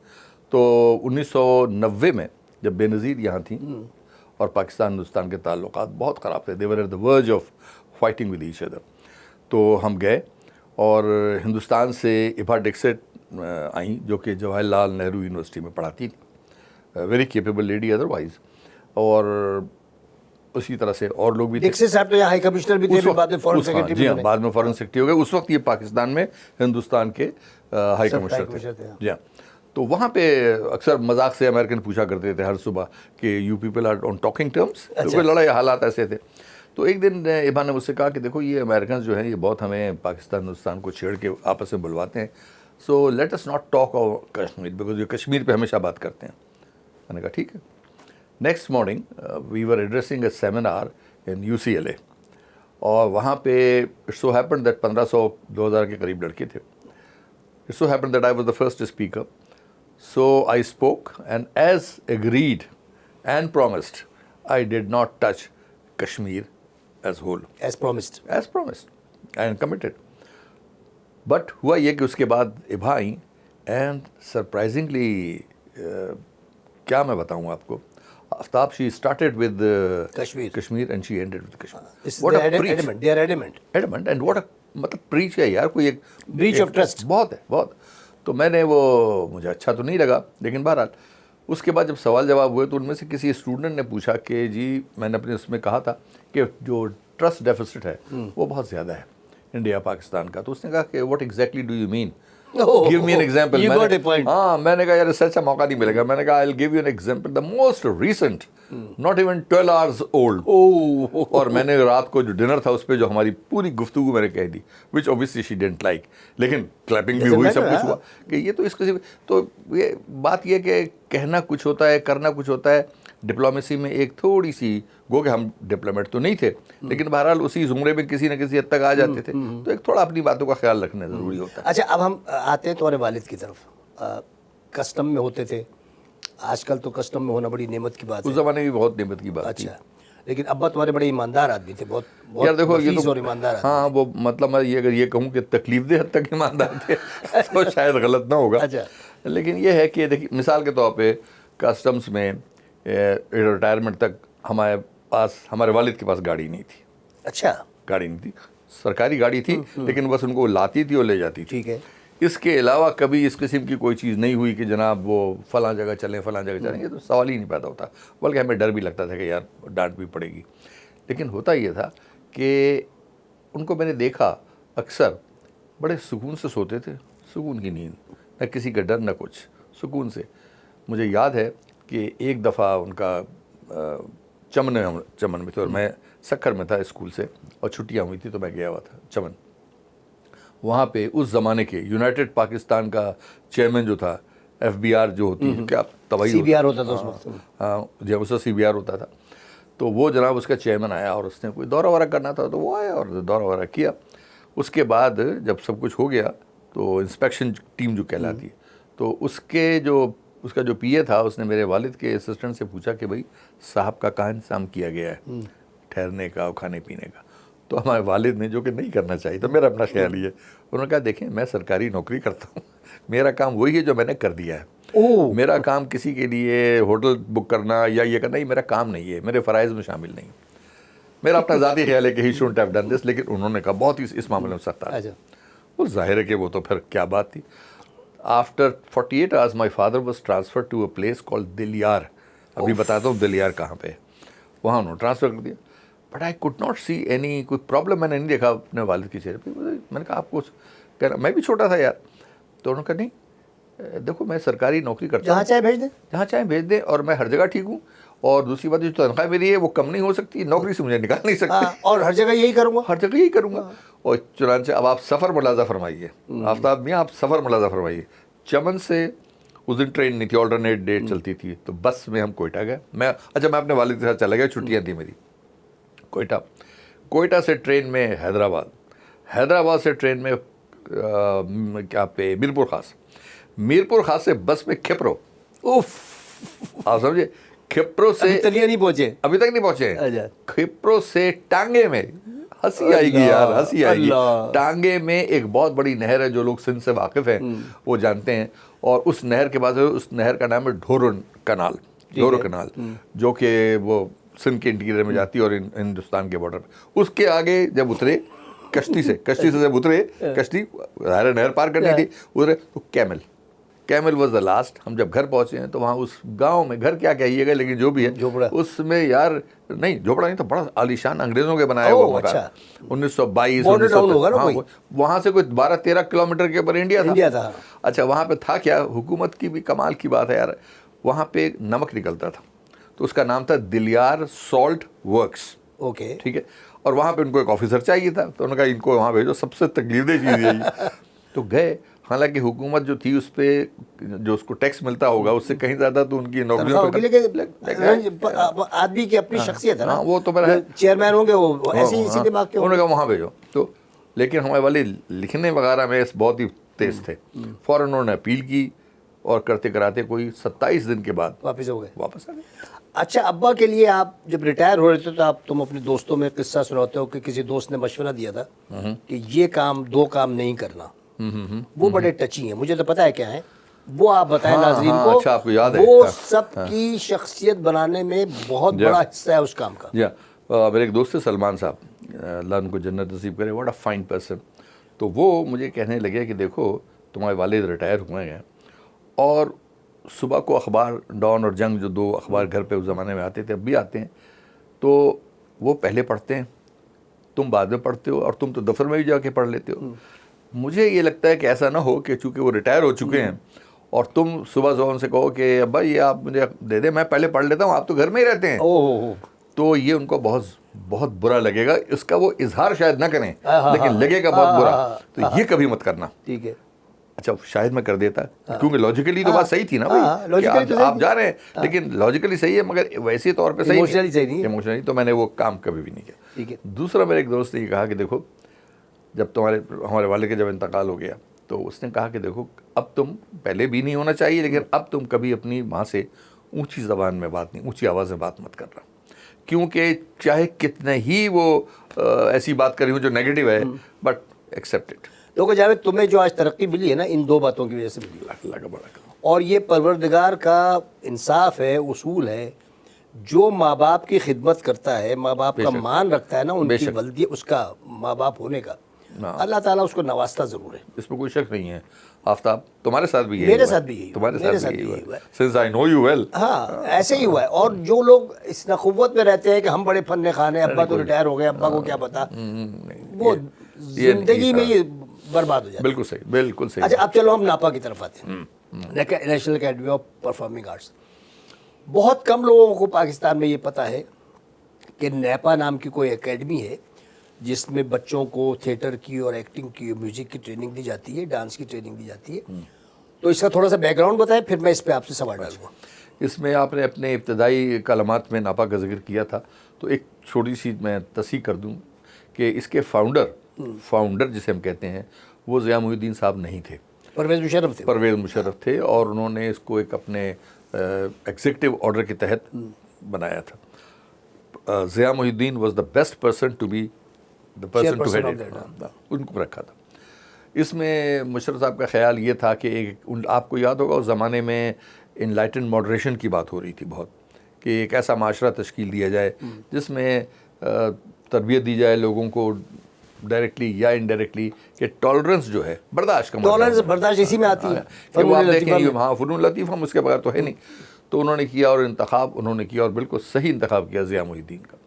تو 1990 میں جب بے نظیر یہاں تھیں اور پاکستان ہندوستان کے تعلقات بہت خراب تھے, they were at the verge of fighting with each other, تو ہم گئے اور ہندوستان سے ایبا ڈکسن آئیں, جو کہ جواہر لال نہرو یونیورسٹی میں پڑھاتی تھی, ویری کیپیبل لیڈی ادروائز. اور اسی طرح سے اور لوگ بھی تھے. ڈکسن صاحب تو یہاں ہائی کمشنر بھی تھے, بعد میں فارن سیکرٹری. جی ہاں, بعد میں فارن سیکرٹری ہو گئے. اس وقت یہ پاکستان میں ہندوستان کے ہائی کمشنر تھے. جی ہاں. تو وہاں پہ اکثر مذاق سے امریکن پوچھا کرتے تھے ہر صبح کہ you people are on talking terms, کیونکہ لڑائی حالات ایسے تھے. تو ایک دن ایبا نے مجھ سے کہا کہ دیکھو یہ امریکنز جو ہیں یہ بہت ہمیں پاکستان ہندوستان کو چھیڑ کے آپس میں بلواتے ہیں, so let us not talk our Kashmir, because یہ کشمیر پہ ہمیشہ بات کرتے ہیں. میں نے کہا ٹھیک ہے. Next morning we were addressing a seminar in UCLA, اور وہاں پہ اٹ سو ہیپن دیٹ 1500-2000 کے قریب لڑکے تھے. It so happen that I was the first speaker. So I spoke, and as agreed and promised, I did not touch Kashmir as whole. As promised. As promised and committed. But ہوا یہ کہ اس کے بعد ایبا آئیں, and surprisingly کیا میں بتاؤں آپ کو, آفتاب, she started with Kashmir and she ended with Kashmir. What a preach. They are adamant. Adamant, and what a مطلب preach ہے یار, کوئی ایک breach of trust. بہت ہے, بہت. تو میں نے وہ, مجھے اچھا تو نہیں لگا, لیکن بہرحال اس کے بعد جب سوال جواب ہوئے تو ان میں سے کسی اسٹوڈنٹ نے پوچھا کہ جی میں نے اپنے اس میں کہا تھا کہ جو ٹرسٹ ڈیفیسٹ ہے وہ بہت زیادہ ہے انڈیا پاکستان کا. تو اس نے کہا کہ what exactly do you mean, give me an example. ہاں, میں نے کہا یار اس سے اچھا موقع نہیں ملے گا. میں نے کہا I will give you an example, the most recent, not even 12 hours old. اور میں نے رات کو جو ڈنر تھا اس پہ جو ہماری پوری گفتگو میں نے کہہ دی, وچ اوبیسلی شی ڈنٹ لائک, لیکن کلیپنگ بھی ہوئی, سب کچھ ہوا کہ یہ تو اس قسم. تو یہ بات یہ کہ کہنا کچھ ہوتا ہے, کرنا کچھ ہوتا ہے. ڈپلومیسی میں ایک تھوڑی سی, گو کہ ہم ڈپلومیٹ تو نہیں تھے لیکن بہرحال اسی زمرے میں کسی نہ کسی حد تک آ جاتے تھے, تو ایک تھوڑا اپنی باتوں کا خیال رکھنا ضروری ہوتا ہے. اچھا, اب ہم آتے ہیں تمہارے والد کی طرف. کسٹم میں ہوتے تھے, آج کل تو کسٹم میں ہونا بڑی نعمت کی بات ہے, اس زمانے میں بہت نعمت کی بات تھی. اچھا, لیکن ابا تمہارے بڑے ایماندار آدمی تھے, بہت یار دیکھو یہ تو, اور ایماندار. ہاں وہ مطلب میں یہ اگر یہ کہوں کہ تکلیف دہ حد تک ایماندار تھے تو شاید غلط نہ ہوگا. اچھا, لیکن یہ ہے کہ دیکھیے مثال کے طور پہ کسٹمز میں ریٹائرمنٹ تک ہمارے پاس, ہمارے والد کے پاس گاڑی نہیں تھی. اچھا, گاڑی نہیں تھی, سرکاری گاڑی تھی لیکن بس ان کو لاتی تھی اور لے جاتی تھی. ٹھیک ہے. اس کے علاوہ کبھی اس قسم کی کوئی چیز نہیں ہوئی کہ جناب وہ فلاں جگہ چلیں فلاں جگہ چلیں, یہ تو سوال ہی نہیں پیدا ہوتا. بلکہ ہمیں ڈر بھی لگتا تھا کہ یار ڈانٹ بھی پڑے گی. لیکن ہوتا یہ تھا کہ ان کو میں نے دیکھا اکثر بڑے سکون سے سوتے تھے, سکون کی نیند, نہ کسی کا ڈر نہ کچھ, سکون سے. مجھے یاد ہے کہ ایک دفعہ ان کا چمن میں تھے اور میں سکھر میں تھا اسکول سے, اور چھٹیاں ہوئی تھی تو میں گیا ہوا تھا چمن. وہاں پہ اس زمانے کے یونائٹڈ پاکستان کا چیئرمین جو تھا, ایف بی آر جو ہوتی ہے, کیا تباہی سی بی آر ہوتا تھا اس وقت. ہاں جی, اس سی بی آر ہوتا تھا. تو وہ جناب اس کا چیئرمین آیا اور اس نے کوئی دورہ وورہ کرنا تھا تو وہ آیا اور دورہ وورہ کیا. اس کے بعد جب سب کچھ ہو گیا تو انسپیکشن ٹیم جو کہلاتی ہے, تو اس کا جو پی اے تھا, اس نے میرے والد کے اسسٹنٹ سے پوچھا کہ بھائی صاحب کا کہاں انتظام کیا گیا ہے ٹھہرنے کا اور کھانے پینے کا. تو ہمارے والد نے, جو کہ نہیں کرنا چاہیے تو میرا اپنا خیال ہی ہے, انہوں نے کہا دیکھیں میں سرکاری نوکری کرتا ہوں, میرا کام وہی ہے جو میں نے کر دیا ہے. میرا کام کسی کے لیے ہوٹل بک کرنا یا یہ کرنا, یہ میرا کام نہیں ہے, میرے فرائض میں شامل نہیں. میرا اپنا ذاتی خیال ہے کہ ہی شوڈنٹ ہیو ڈن دس, لیکن انہوں نے کہا بہت ہی اس معاملے میں سخت تھا. وہ ظاہر ہے کہ وہ تو پھر کیا بات تھی. After 48 hours my father was transferred to a place called دلیار. ابھی بتاتا ہوں دلیار کہاں پہ, وہاں انہوں نے ٹرانسفر کر دیا. But I could not see any کوئی پرابلم میں نے نہیں دیکھا اپنے والد کے چہرے پہ. میں نے کہا آپ کو کہنا, میں بھی چھوٹا تھا یار. تو انہوں نے کہا نہیں دیکھو میں سرکاری نوکری کرتا ہوں, جہاں چاہے بھیج دیں, جہاں چاہیں بھیج دیں, اور میں ہر جگہ ٹھیک ہوں, اور دوسری بات جو تنخواہ میری ہے وہ کم نہیں ہو سکتی, نوکری سے مجھے نکال نہیں سکتے, اور ہر جگہ یہی کروں گا, ہر جگہ یہی کروں گا. اور چنانچہ اب آپ سفر ملازہ فرمائیے, آفتاب میاں آپ سفر ملازہ فرمائیے. چمن سے اس دن ٹرین نہیں تھی, آلٹرنیٹ ڈیٹ چلتی تھی, تو بس میں ہم کوئٹہ گئے. میں اپنے والد کے ساتھ چلا گیا, چھٹیاں تھیں میری. کوئٹہ سے ٹرین میں حیدرآباد سے ٹرین میں کیا پہ میرپور خاص سے بس میں کھپرو. آپ سمجھے, کھپرو سے ابھی تک نہیں پہنچے. کھپرو سے ٹانگے میں, ہنسی آئے گی یار, ہنسی آئے گی. ٹانگے میں ایک بہت بڑی نہر ہے, جو لوگ سندھ سے واقف ہیں وہ جانتے ہیں, اور اس نہر کے بعد اس نہر کا نام ہے ڈھورو کنال, جو کہ وہ سندھ کے انٹیریئر میں جاتی ہے اور ہندوستان کے بارڈر پہ. اس کے آگے جب اترے کشتی سے جب اترے, کشتی ظاہر نہر پار کرنی تھی, اترے تو کیمل واز دا لاسٹ. ہم جب گھر پہنچے ہیں تو وہاں اس گاؤں میں, گھر کیا کہیے گا لیکن جو بھی ہے اس میں یار, نہیں جھوپڑا نہیں تو بڑا عالیشان انگریزوں کے بنایا ہوا مکان, 1922 وہاں سے کوئی 12-13 کلومیٹر کے اوپر انڈیا تھا. اچھا وہاں پہ تھا کیا, حکومت کی بھی کمال کی بات ہے یار, وہاں پہ نمک نکلتا تھا, تو اس کا نام تھا دلیار سالٹ ورکس. ٹھیک ہے, اور وہاں پہ ان کو ایک آفیسر چاہیے تھا, تو انہوں نے کہا ان کو وہاں بھیجو, سب سے تکلیف دہ چیز یہی. تو گئے, حالانکہ حکومت جو تھی اس پہ جو اس کو ٹیکس ملتا ہوگا اس سے کہیں زیادہ تو ان کی نوکریوں پہ, آدمی کی اپنی شخصیت ہے نا, وہ تو میرا چیئرمین ہوں گے وہ ایسے ہی اسی دماغ کے, انہوں نے کہا وہاں بھیجو. تو لیکن ہمارے والے لکھنے وغیرہ میں بہت ہی تیز تھے, فوراً انہوں نے اپیل کی, اور کرتے کراتے کوئی 27 دن کے بعد واپس ہو گئے, واپس آ گئے. اچھا ابا کے لیے آپ جب ریٹائر ہو رہے تھے تو تم اپنے دوستوں میں قصہ سناتے ہو کہ کسی دوست نے مشورہ دیا تھا کہ یہ کام 2 کام نہیں کرنا, وہ بڑے ٹچی ہیں, مجھے تو پتا ہے کیا ہے وہ, آپ بتائیں ناظرین کو. اچھا آپ کو یاد ہے, وہ سب کی شخصیت بنانے میں بہت بڑا حصہ ہے اس کام کا. جی میرے ایک دوست ہے سلمان صاحب, اللہ ان کو جنت نصیب کرے, واٹ اے فائن پرسن. تو وہ مجھے کہنے لگے کہ دیکھو تمہارے والد ریٹائر ہوئے ہیں, اور صبح کو اخبار ڈان اور جنگ جو 2 اخبار گھر پہ اس زمانے میں آتے تھے, اب بھی آتے ہیں, تو وہ پہلے پڑھتے ہیں, تم بعد میں پڑھتے ہو, اور تم تو دفتر میں بھی جا کے پڑھ لیتے ہو. مجھے یہ لگتا ہے کہ ایسا نہ ہو کہ چونکہ وہ ریٹائر ہو چکے ہیں اور تم صبح ان سے کہو کہ ابا یہ آپ مجھے دے دیں, میں پہلے پڑھ لیتا ہوں, آپ تو گھر میں ہی رہتے ہیں. تو یہ ان کو بہت بہت برا لگے گا. اس کا وہ اظہار شاید نہ کریں لیکن لگے گا بہت برا, تو یہ کبھی مت کرنا. ٹھیک ہے. اچھا شاید میں کر دیتا, کیونکہ لاجیکلی تو بات صحیح تھی نا بھائی, آپ جا رہے ہیں لیکن لاجیکلی صحیح ہے مگر ویسے طور پہ صحیح نہیں, ایموشنلی تو میں نے وہ کام کبھی بھی نہیں کیا. ٹھیک ہے. دوسرا میرے ایک دوست نے یہ کہا کہ دیکھو جب ہمارے والد کے جب انتقال ہو گیا تو اس نے کہا کہ دیکھو اب تم, پہلے بھی نہیں ہونا چاہیے لیکن اب تم کبھی اپنی ماں سے اونچی زبان میں بات نہیں, اونچی آواز میں بات مت کرنا, کیونکہ چاہے کتنے ہی وہ ایسی بات کری ہوں جو نیگیٹو ہے, بٹ ایکسیپٹ اٹ. تو جاوید تمہیں جو آج ترقی ملی ہے نا ان 2 باتوں کی وجہ سے ملی ہے, اللہ کا بڑا کرم, اور یہ پروردگار کا انصاف ہے, اصول ہے. جو ماں باپ کی خدمت کرتا ہے, ماں باپ کا مان رکھتا ہے نا, ان کی ولدی اس کا ماں باپ ہونے کا, اللہ تعالیٰ اس کو نوازتا ضرور ہے, اس میں کوئی شک نہیں ہے. آفتاب تمہارے ساتھ بھی میرے ساتھ بھی یہی, تمہارے ساتھ بھی یہی ہوا ہے, since I know you well. ہاں ایسے ہی ہوا ہے. اور جو لوگ اس نخوت میں رہتے ہیں کہ ہم بڑے فن خان ہیں, ابا تو ریٹائر ہو گئے, ابا کو کیا پتا, وہ زندگی میں یہ برباد ہو جاتا ہے. بالکل صحیح، بالکل صحیح. اچھا اب چلو ہم ناپا کی طرف آتے ہیں. National Academy of Performing arts. بہت کم لوگوں کو پاکستان میں یہ پتہ ہے کہ نیپا نام کی کوئی اکیڈمی ہے جس میں بچوں کو تھیٹر کی اور ایکٹنگ کی، میوزک کی ٹریننگ دی جاتی ہے، ڈانس کی ٹریننگ دی جاتی ہے. تو اس کا تھوڑا سا بیک گراؤنڈ بتائیں، پھر میں اس پہ آپ سے سوال ڈالوں گا. اس میں آپ نے اپنے ابتدائی کلمات میں ناپا کا ذکر کیا تھا، تو ایک چھوٹی سی میں تصحیح کر دوں کہ اس کے فاؤنڈر جسے ہم کہتے ہیں وہ ضیاء محی الدین صاحب نہیں تھے، پرویز مشرف تھے، اور انہوں نے اس کو ایک اپنے ایگزیکٹو آرڈر کے تحت بنایا تھا. Zia Mohyeddin was the best person to be the person to head it, ان کو رکھا تھا. اس میں مشرف صاحب کا خیال یہ تھا کہ آپ کو یاد ہوگا اس زمانے میں انلائٹنڈ ماڈریشن کی بات ہو رہی تھی بہت، کہ ایک ایسا معاشرہ تشکیل دیا جائے جس میں تربیت دی جائے لوگوں کو ڈائریکٹلی یا انڈائریکٹلی، کہ ٹالرنس جو ہے، برداشت کا ٹالرنس برداشت اسی میں آتی ہے کہ وہ آپ دیکھیں ہاں فنون لطیفہ ہم اس کے بغیر تو ہے نہیں. تو انہوں نے کیا اور انتخاب انہوں نے کیا اور بالکل صحیح انتخاب کیا ضیاء محی الدین کا.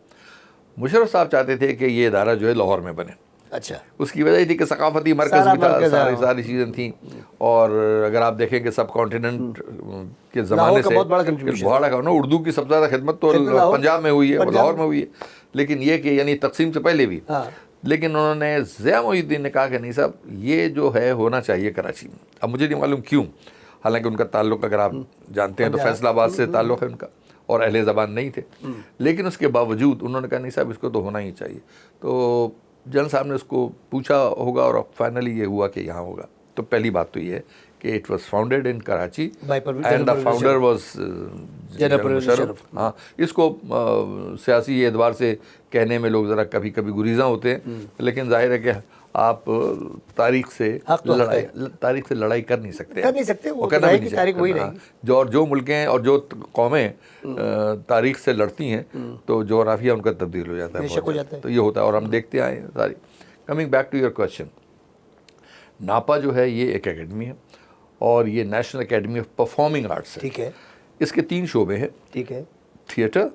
مشرف صاحب چاہتے تھے کہ یہ ادارہ جو ہے لاہور میں بنے. اچھا اس کی وجہ یہ تھی کہ ثقافتی مرکز بھی تھا، ساری چیزیں تھیں، اور اگر آپ دیکھیں کہ سب کانٹیننٹ کے زمانے سے بہت اردو کی سب سے زیادہ خدمت تو پنجاب میں ہوئی ہے، لاہور میں ہوئی ہے، لیکن یہ کہ یعنی تقسیم سے پہلے بھی. لیکن انہوں نے ضیاء محی الدین نے کہا کہ نہیں صاحب یہ جو ہے ہونا چاہیے کراچی میں. اب مجھے نہیں معلوم کیوں، حالانکہ ان کا تعلق اگر آپ جانتے ہیں تو فیصل آباد سے تعلق ہے ان کا، اور اہل زبان نہیں تھے، لیکن اس کے باوجود انہوں نے کہا نہیں صاحب اس کو تو ہونا ہی چاہیے. تو جنرل صاحب نے اس کو پوچھا ہوگا اور فائنلی یہ ہوا کہ یہاں ہوگا. تو پہلی بات تو یہ ہے کہ it was founded in Karachi and the founder was general Musharraf. ہاں اس کو سیاسی اعتبار سے کہنے میں لوگ ذرا کبھی کبھی گریزاں ہوتے ہیں، لیکن ظاہر ہے کہ آپ تاریخ سے لڑائی کر نہیں سکتے، وہ کرنا بھی نہیں چاہیے. اور جو ملکیں اور جو قومیں تاریخ سے لڑتی ہیں تو جغرافیہ ان کا تبدیل ہو جاتا ہے. تو یہ ہوتا ہے اور ہم دیکھتے آئے ہیں ساری. Coming back to your question, NAPA جو ہے یہ ایک اکیڈمی ہے اور یہ National Academy of Performing Arts ہے. ٹھیک ہے. اس کے 3 شعبے ہیں. ٹھیک ہے. Theatre,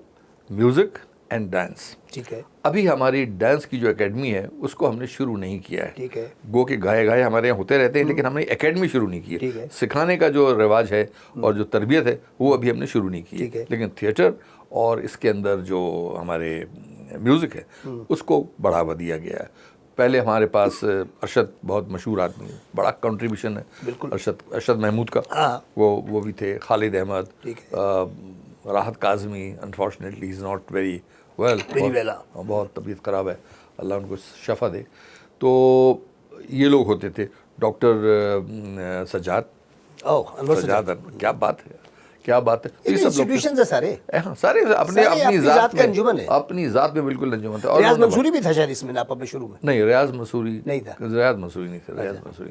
music and dance. ٹھیک ہے. ابھی ہماری ڈانس کی جو اکیڈمی ہے اس کو ہم نے شروع نہیں کیا ہے. ٹھیک ہے. گو کہ گائے ہمارے یہاں ہوتے رہتے ہیں، لیکن ہم نے اکیڈمی شروع نہیں کی ہے. سکھانے کا جو رواج ہے اور جو تربیت ہے وہ ابھی ہم نے شروع نہیں کی ہے. لیکن تھیٹر اور اس کے اندر جو ہمارے میوزک ہے اس کو بڑھاوا دیا گیا ہے. پہلے ہمارے پاس ارشد بہت مشہور آدمی ہے، بڑا کنٹریبیوشن ہے ارشد محمود کا، وہ بھی تھے. Khalid Ahmed, Rahat Kazmi, unfortunately is not very well, بہت طبیعت خراب ہے، اللہ ان کو شفا دے. تو یہ لوگ ہوتے تھے. ڈاکٹر سجاد، کیا بات ہے، کیا بات ہے. یہ سب لوگ سارے اپنی ذات میں بالکل انجمن تھے. ریاض منصوری بھی تھا شاید اس میں ناپا میں شروع میں. نہیں، ریاض منصوری نہیں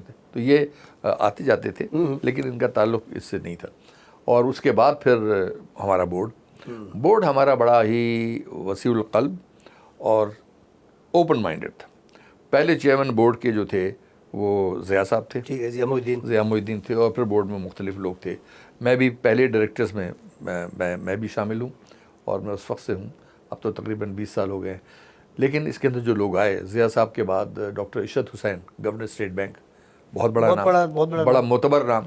تھے. تو یہ آتے جاتے تھے لیکن ان کا تعلق اس سے نہیں تھا. اور اس کے بعد پھر ہمارا بورڈ ہمارا بڑا ہی وسیع القلب اور اوپن مائنڈڈ تھا. پہلے چیئرمین بورڈ کے جو تھے وہ ضیاء صاحب تھے، ضیاء محی الدین تھے، اور پھر بورڈ میں مختلف لوگ تھے. میں بھی پہلے ڈائریکٹرز میں میں بھی شامل ہوں اور میں اس وقت سے ہوں. اب تو تقریباً 20 سال ہو گئے ہیں. لیکن اس کے اندر جو لوگ آئے، ضیاء صاحب کے بعد ڈاکٹر عشرت حسین، گورنر اسٹیٹ بینک، بہت بڑا نام، بڑا معتبر نام.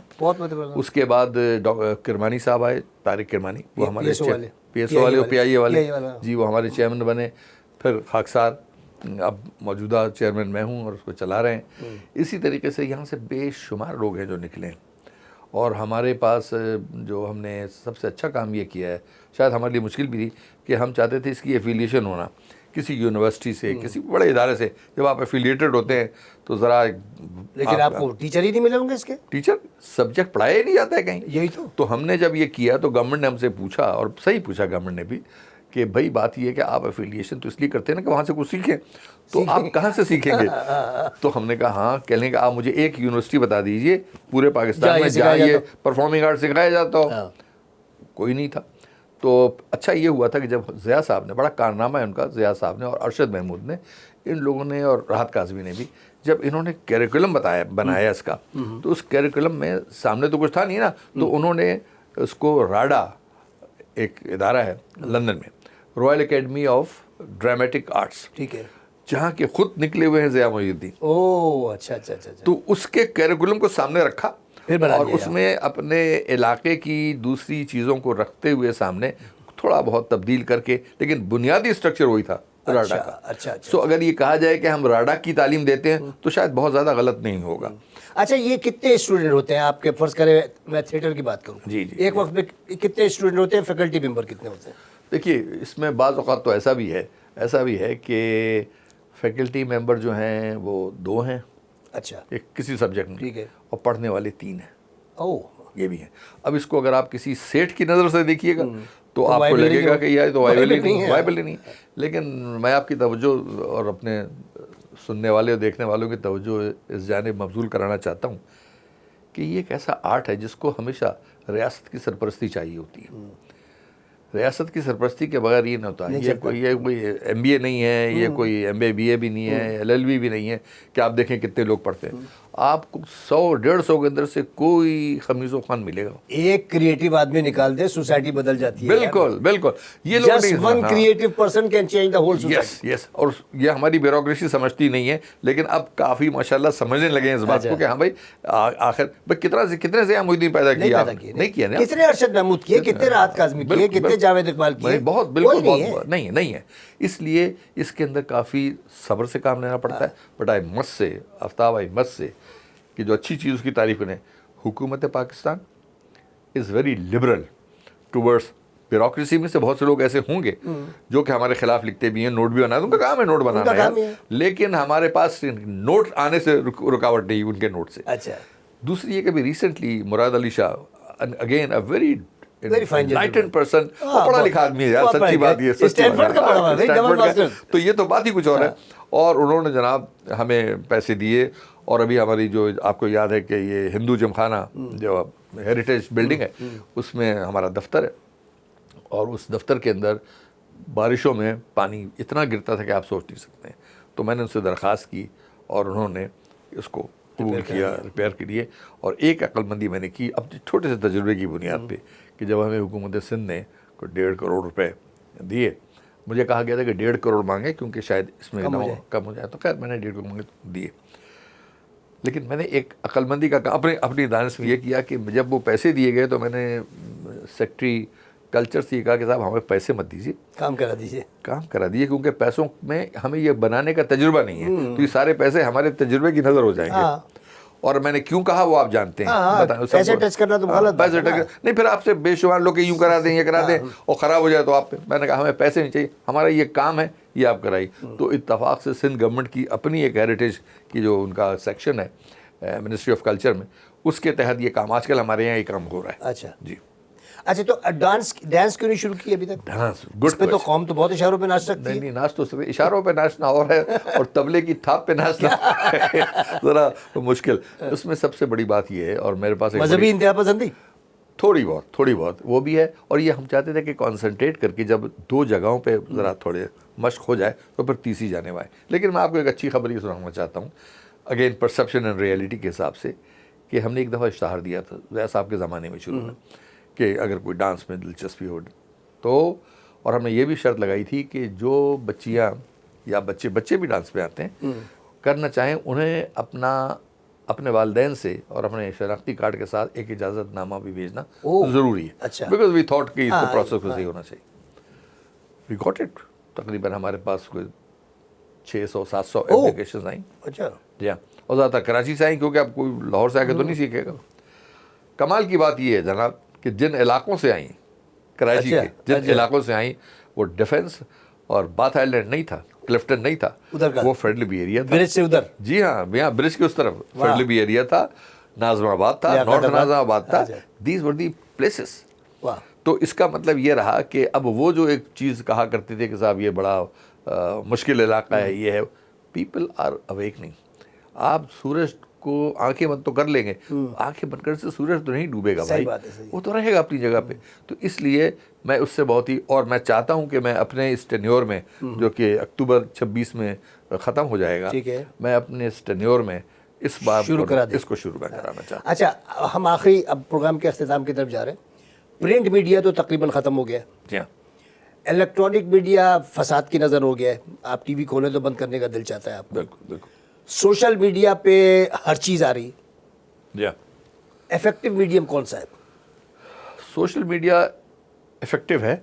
اس کے بعد کرمانی صاحب آئے، طارق کرمانی، وہ ہمارے پی ایس او والے، پی آئی اے والے، جی وہ ہمارے چیئرمین بنے. پھر خاکسار، اب موجودہ چیئرمین میں ہوں اور اس کو چلا رہے ہیں. اسی طریقے سے یہاں سے بے شمار لوگ ہیں جو نکلے ہیں. اور ہمارے پاس جو ہم نے سب سے اچھا کام یہ کیا ہے، شاید ہمارے لیے مشکل بھی تھی، کہ ہم چاہتے تھے اس کی ایفیلیشن ہونا کسی یونیورسٹی سے، کسی بڑے ادارے سے. جب آپ ایفیلیٹڈ ہوتے ہیں تو ذرا، لیکن آپ کو ٹیچر ہی نہیں ملے ہوں گے اس کے. ٹیچر سبجیکٹ پڑھایا ہی نہیں جاتا ہے کہیں. یہی تو ہم نے جب یہ کیا تو گورنمنٹ نے ہم سے پوچھا، اور صحیح پوچھا گورنمنٹ نے بھی، کہ بھائی بات یہ ہے کہ آپ ایفیلیشن تو اس لیے کرتے ہیں نا کہ وہاں سے کچھ سیکھیں، تو آپ کہاں سے سیکھیں گے؟ تو ہم نے کہا ہاں. کہنے کہ آپ مجھے ایک یونیورسٹی بتا دیجئے پورے پاکستان میں جہاں یہ پرفارمنگ آرٹ سکھایا جاتا ہو. کوئی نہیں تھا. تو اچھا یہ ہوا تھا کہ جب ضیاء صاحب نے، بڑا کارنامہ ہے ان کا، ضیاء صاحب نے اور ارشد محمود نے، ان لوگوں نے، اور راحت کاظمی نے بھی، جب انہوں نے کیریکولم بنایا اس کا، تو اس کیریکولم میں سامنے تو کچھ تھا نہیں نا، تو انہوں نے اس کو راڈا، ایک ادارہ ہے لندن میں، Royal academy of dramatic arts, ٹھیک ہے، جہاں کے خود نکلے ہوئے ہیں ضیاء محی الدین. اوہ اچھا اچھا اچھا اچھا. تو اس کے کیریکولم کو سامنے رکھا پھر بنا اور دیا اس میں اپنے علاقے کی دوسری چیزوں کو رکھتے ہوئے سامنے تھوڑا بہت تبدیل کر کے, لیکن بنیادی اسٹرکچر وہی تھا راڈا کا. اچھا اچھا. سو اگر یہ کہا جائے کہ ہم راڈا کی تعلیم دیتے ہیں تو شاید بہت زیادہ غلط نہیں ہوگا. اچھا یہ کتنے اسٹوڈنٹ ہوتے ہیں آپ کے, فرض کریں میں تھیٹر کی بات کروں, جی جی, ایک وقت میں کتنے اسٹوڈنٹ ہوتے ہیں, فیکلٹی ممبر کتنے ہوتے ہیں؟ دیکھیے اس میں بعض اوقات تو ایسا بھی ہے کہ فیکلٹی ممبر جو ہیں وہ 2 ہیں, اچھا ایک کسی سبجیکٹ میں, ٹھیک ہے, اور پڑھنے والے 3 ہیں. اوہ یہ بھی ہے. اب اس کو اگر آپ کسی سیٹ کی نظر سے دیکھیے گا تو آپ کو لگے گا کہ یہ تو وائبل ہی نہیں. لیکن میں آپ کی توجہ اور اپنے سننے والے اور دیکھنے والوں کی توجہ اس جانب مبذول کرانا چاہتا ہوں کہ یہ ایک ایسا آرٹ ہے جس کو ہمیشہ ریاست کی سرپرستی چاہیے ہوتی ہے. ریاست کی سرپرستی کے بغیر یہ نہ ہوتا. یہ کوئی ایم بی اے نہیں ہے, یہ کوئی ایم بی اے بھی نہیں ہے, LLB بھی نہیں ہے کہ آپ دیکھیں کتنے لوگ پڑھتے ہیں. آپ کو 100-150 کے اندر سے کوئی خمیز و خوان ملے گا. ایک کریٹو آدمی نکال دے سوسائٹی بدل جاتی ہے. بالکل بالکل. یہ لوگ Just one creative person can change the whole society. یس. اور یہ ہماری بیوروکریسی سمجھتی نہیں ہے, لیکن اب کافی ماشاءاللہ سمجھنے لگے ہیں اس بات کو کہ ہاں بھائی آخر کتنے ضیاء محی الدین پیدا کیا, نہیں کیا نا, کتنے ارشد محمود کیے, کتنے راحت کاظمی کیے, کتنے جاوید اقبال کیے, بہت بالکل بہت نہیں ہے. اس لیے اس کے اندر کافی صبر سے کام لینا پڑتا ہے. بٹ آئی مسٹ سے, آفتاب آئی مسٹ سے, کہ جو اچھی چیز اس کی تعریف کریں, حکومت Pakistan is very liberal towards bureaucracy. میں سے بہت سے لوگ ایسے ہوں گے جو کہ ہمارے خلاف لکھتے بھی ہیں, نوٹ بھی بنا, ان کا کام ہے نوٹ بنانا ہے, لیکن ہمارے پاس نوٹ آنے سے رکاوٹ نہیں ان کے نوٹ سے. اچھا. دوسری یہ کہ بھی recently Murad Ali Shah, again a very enlightened person, پڑھا لکھا آدمی ہے یار, سچی بات یہ, اسٹینفورڈ کا پڑھا ہوا ہے, تو یہ تو بات ہی کچھ اور ہے. اور انہوں نے جناب ہمیں پیسے دیے, اور ابھی ہماری جو آپ کو یاد ہے کہ یہ ہندو جم خانہ جو ہیریٹیج بلڈنگ ہے اس میں ہمارا دفتر ہے, اور اس دفتر کے اندر بارشوں میں پانی اتنا گرتا تھا کہ آپ سوچ نہیں سکتے. تو میں نے ان سے درخواست کی اور انہوں نے اس کو قبول کیا ریپیئر کے لیے. اور ایک عقل مندی میں نے کی اپنے چھوٹے سے تجربے کی بنیاد پہ, کہ جب ہمیں حکومت سندھ نے کوئی 1.5 کروڑ روپے دیے, مجھے کہا گیا تھا کہ 1.5 کروڑ مانگے کیونکہ شاید اس میں کم ہو جائے, تو خیر میں نے 1.5 کروڑ مانگے دیے. لیکن میں نے ایک عقل مندی کا اپنی دانش میں یہ کیا کہ جب وہ پیسے دیے گئے تو میں نے سیکٹری کلچر سے یہ کہا کہ صاحب ہمیں پیسے مت دیجیے, کام کرا دیجیے, کیونکہ پیسوں میں ہمیں یہ بنانے کا تجربہ نہیں ہے, تو یہ سارے پیسے ہمارے تجربے کی نظر ہو جائیں گے. اور میں نے کیوں کہا وہ آپ جانتے ہیں, پیسے ٹچ کرنا تو غلط پیسے نہیں, پھر آپ سے بے شمار لوگ یوں کرا دیں, یہ کرا دیں, اور خراب ہو جائے تو آپ پہ. میں نے کہا ہمیں پیسے نہیں چاہیے, ہمارا یہ کام ہے, یہ آپ کرائیے. تو اتفاق سے سندھ گورنمنٹ کی اپنی ایک ہیریٹیج کی جو ان کا سیکشن ہے منسٹری آف کلچر میں, اس کے تحت یہ کام آج کل ہمارے یہاں یہ کام ہو رہا ہے. اچھا جی. اچھا تو ڈانس کیوں نہیں شروع کی ابھی تک؟ ڈانس اس پہ تو قوم تو بہت اشاروں پہ ناچ سکتی ہے. نہیں, ناچ تو صرف اشاروں پہ ناچنا اور ہے, اور طبلے کی تھاپ پہ ناچنا ذرا مشکل. اس میں سب سے بڑی بات یہ ہے, اور میرے پاس مذہبی انتہا پسندی تھوڑی بہت وہ بھی ہے, اور یہ ہم چاہتے تھے کہ کانسنٹریٹ کر کے جب 2 جگہوں پہ ذرا تھوڑے مشق ہو جائے تو پھر تیسری جانے والے. لیکن میں آپ کو ایک اچھی خبر یہ سنانا چاہتا ہوں, اگین پرسیپشن اینڈ ریئلٹی کے حساب سے, کہ ہم نے ایک دفعہ اشتہار دیا تھا ضیاء صاحب کے زمانے میں شروع میں, کہ اگر کوئی ڈانس میں دلچسپی ہو تو, اور ہم نے یہ بھی شرط لگائی تھی کہ جو بچیاں یا بچے بھی ڈانس پہ آتے ہیں کرنا چاہیں, انہیں اپنے والدین سے اور اپنے شناختی کارڈ کے ساتھ ایک اجازت نامہ بھی بھیجنا ضروری ہے, بیکاز وی تھاٹ کہ اس کا پروسیس کو صحیح ہونا چاہیے. We got it. تقریباً ہمارے پاس کوئی 600-700 اپلیکیشنز آئیں. اچھا. جی ہاں, اور زیادہ تر کراچی سے آئیں, کیونکہ اب کوئی لاہور سے آ کے تو نہیں سیکھے گا. کمال کی بات یہ ہے جناب کہ جن علاقوں سے آئیں, کراچی کے جن علاقوں سے آئیں, وہ ڈیفنس اور باتھ آئی لینڈ نہیں تھا, کلفٹن نہیں تھا, وہ فرینڈلی بھی ایریا تھا. برج سے ادھر, جی ہاں, یہاں برج کے اس طرف فرینڈلی بھی ایریا تھا, ناظم آباد تھا, نارتھ ناظم آباد تھا. These were the places. تو اس کا مطلب یہ رہا کہ اب وہ جو ایک چیز کہا کرتے تھے کہ صاحب یہ بڑا مشکل علاقہ ہے, یہ ہے, پیپل آر اویکننگ. آپ سورج کو آنکھیں بند تو کر لیں گے, آنکھیں بند کرنے سے سورج تو نہیں ڈوبے گا بھائی, وہ تو رہے گا اپنی جگہ پہ. تو اس لیے میں اس سے بہت ہی, اور میں چاہتا ہوں کہ میں اپنے اس ٹینیور میں جو کہ اکتوبر 26 میں ختم ہو جائے گا, میں اپنے اس ٹینیور میں اس بار اس کو شروع کرانا چاہتا ہوں. اچھا, ہم آخری اب پروگرام کے اختتام کی طرف جا رہے ہیں. پرنٹ میڈیا تو تقریباً ختم ہو گیا. جی ہاں. الیکٹرانک میڈیا فساد کی نظر ہو گیا ہے, آپ ٹی وی کھولیں تو بند کرنے کا دل چاہتا ہے آپ کو. بالکل بالکل. سوشل میڈیا پہ ہر چیز آ رہی ہے, یا افیکٹو میڈیم کون سا ہے؟ سوشل میڈیا افیکٹو ہے,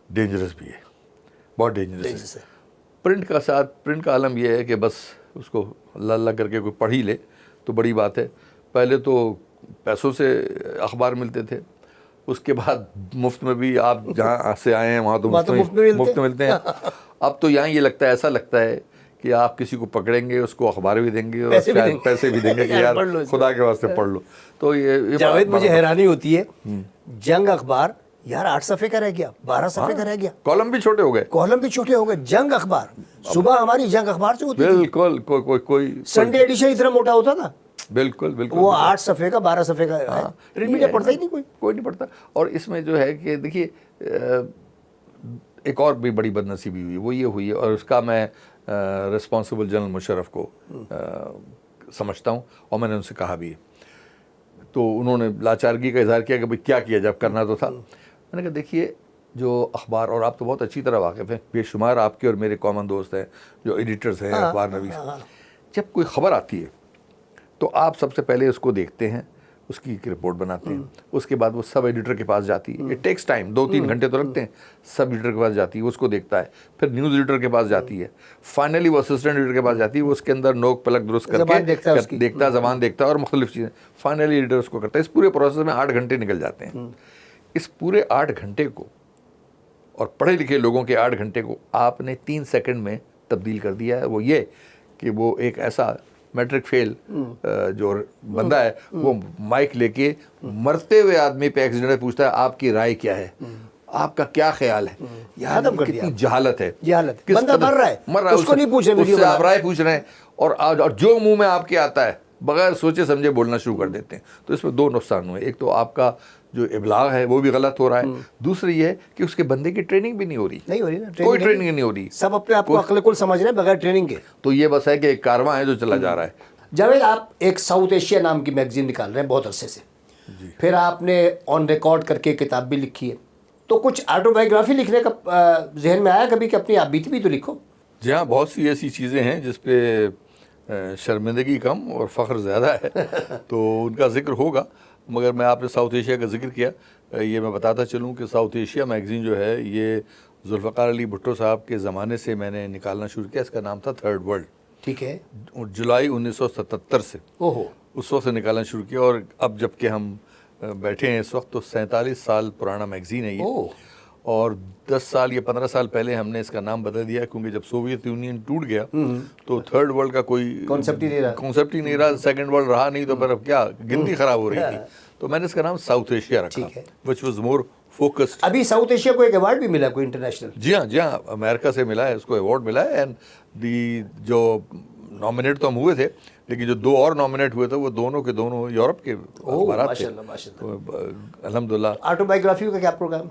ڈینجرس بھی ہے, بہت ڈینجرس ہے. پرنٹ کا عالم یہ ہے کہ بس اس کو اللہ اللہ کر کے کوئی پڑھ ہی لے تو بڑی بات ہے. پہلے تو پیسوں سے اخبار ملتے تھے, اس کے بعد مفت میں بھی, آپ جہاں سے آئے ہیں وہاں تو مفت میں ملتے ہیں. اب تو یہاں یہ لگتا ہے, ایسا لگتا ہے کہ آپ کسی کو پکڑیں گے, اس کو اخبار بھی دیں گے اور شاید پیسے بھی دیں گے کہ یار خدا کے واسطے پڑھ لو. تو یہ جاوید مجھے حیرانی ہوتی ہے, جنگ اخبار یار 8 صفحے کا رہ گیا, 12 صفحے کا رہ گیا, کالم بھی چھوٹے ہو گئے, کالم بھی چھوٹے ہو گئے. جنگ اخبار صبح ہماری جنگ اخبار سے ہوتی تھی, بالکل. کوئی سنڈے ایڈیشن اتنا موٹا ہوتا تھا, بالکل بالکل, وہ 8 صفحے کا 12 صفحے کا. پرنٹ میڈیا پڑھتا ہی نہیں کوئی نہیں پڑھتا. اور اس میں جو ہے کہ دیکھیے ایک اور بھی بڑی بد نصیبی ہوئی, وہ یہ ہوئی ہے, اور اس کا میں رسپانسبل جنرل مشرف کو سمجھتا ہوں, اور میں نے ان سے کہا بھی ہے. تو انہوں نے لاچارگی کا اظہار کیا کہ بھئی کیا کیا جب کرنا تو تھا. میں نے کہا دیکھیے جو اخبار, اور آپ تو بہت اچھی طرح واقف ہیں, بے شمار آپ کے اور میرے کامن دوست ہیں جو ایڈیٹرز ہیں, اخبار نویس, جب کوئی خبر آتی ہے تو آپ سب سے پہلے اس کو دیکھتے ہیں, اس کی ایک رپورٹ بناتے ہیں, اس کے بعد وہ سب ایڈیٹر کے پاس جاتی ہے, اٹ ٹیکس ٹائم, 2-3 گھنٹے تو لگتے ہیں, سب ایڈیٹر کے پاس جاتی ہے, اس کو دیکھتا ہے, پھر نیوز ایڈیٹر کے پاس جاتی ہے, فائنلی وہ اسسٹنٹ ایڈیٹر کے پاس جاتی ہے, وہ اس کے اندر نوک پلک درست کر کے دیکھتا ہے, زبان دیکھتا ہے اور مختلف چیزیں, فائنلی ایڈیٹر اس کو کرتا ہے. اس پورے پروسیس میں 8 گھنٹے نکل جاتے ہیں. اس پورے 8 گھنٹے کو, اور پڑھے لکھے لوگوں کے 8 گھنٹے کو آپ نے 3 سیکنڈ میں تبدیل کر دیا ہے. وہ یہ کہ وہ ایک ایسا میٹرک فیل جو بندہ ہے, وہ مائک لے کے مرتے ہوئے آدمی پہ ایکسیڈنٹ پوچھتا ہے آپ کی رائے کیا ہے, آپ کا کیا خیال ہے. یار کتنی جہالت ہے, بندہ مر رہا ہے, اس کو نہیں پوچھ رہے, اس سے آپ رائے پوچھ رہے ہیں, اور جو منہ میں آپ کے آتا ہے بغیر سوچے سمجھے بولنا شروع کر دیتے ہیں. تو اس میں 2 نقصان ہوئے, ایک تو آپ کا جو ابلاغ ہے وہ بھی غلط ہو رہا ہے, دوسری یہ ہے کہ اس کے بندے کی ٹریننگ بھی نہیں ہو رہی, کوئی ٹریننگ نہیں ہو رہی, سب اپنے آپ کو عقل کل سمجھ رہے ہیں بغیر ٹریننگ کے. تو یہ بس ہے کہ ایک کارواں ہے جو چلا جا رہا ہے. جاوید آپ ایک ساؤتھ ایشیا نام کی میگزین نکال رہے ہیں بہت عرصے سے, پھر آپ نے آن ریکارڈ کر کے کتاب بھی لکھی ہے, تو کچھ آٹو بایوگرافی لکھنے کا ذہن میں آیا کبھی کہ اپنی آپ بیتی بھی تو لکھو؟ جی ہاں, بہت سی ایسی چیزیں ہیں جس پہ شرمندگی کم اور فخر زیادہ ہے, تو ان کا ذکر ہوگا. مگر میں آپ نے ساؤتھ ایشیا کا ذکر کیا, یہ میں بتاتا چلوں کہ ساؤتھ ایشیا میگزین جو ہے یہ ذوالفقار علی بھٹو صاحب کے زمانے سے میں نے نکالنا شروع کیا. اس کا نام تھا تھرڈ ورلڈ. ٹھیک ہے, جولائی 1977 سے اس وقت سے نکالنا شروع کیا, اور اب جب کہ ہم بیٹھے ہیں اس وقت تو 47 سال پرانا میگزین ہے یہ. اور 10 سال یا 15 سال پہلے ہم نے اس کا نام بدل دیا, کیونکہ جب سوویت یونین ٹوٹ گیا تو تھرڈ ورلڈ کا کوئی کانسیپٹ ہی نہیں رہا, سیکنڈ ورلڈ رہا نہیں, تو پھر اب کیا گنتی خراب ہو رہی تھی. تو میں نے اس کا نام ساؤتھ ایشیا رکھا, وچ واز مور فوکسڈ. ابھی ساؤتھ ایشیا کو ایک ایوارڈ بھی ملا کوئی انٹرنیشنل؟ جی ہاں, امریکہ سے ملا ہے, اس کو ایوارڈ ملا ہے. اینڈ جو نامنیٹ تو ہم ہوئے تھے, لیکن جو 2 اور نامنیٹ ہوئے تھے وہ دونوں کے دونوں یورپ کے اخبارات تھے. الحمدللہ. آٹو بایوگرافی کا کیا پروگرام؟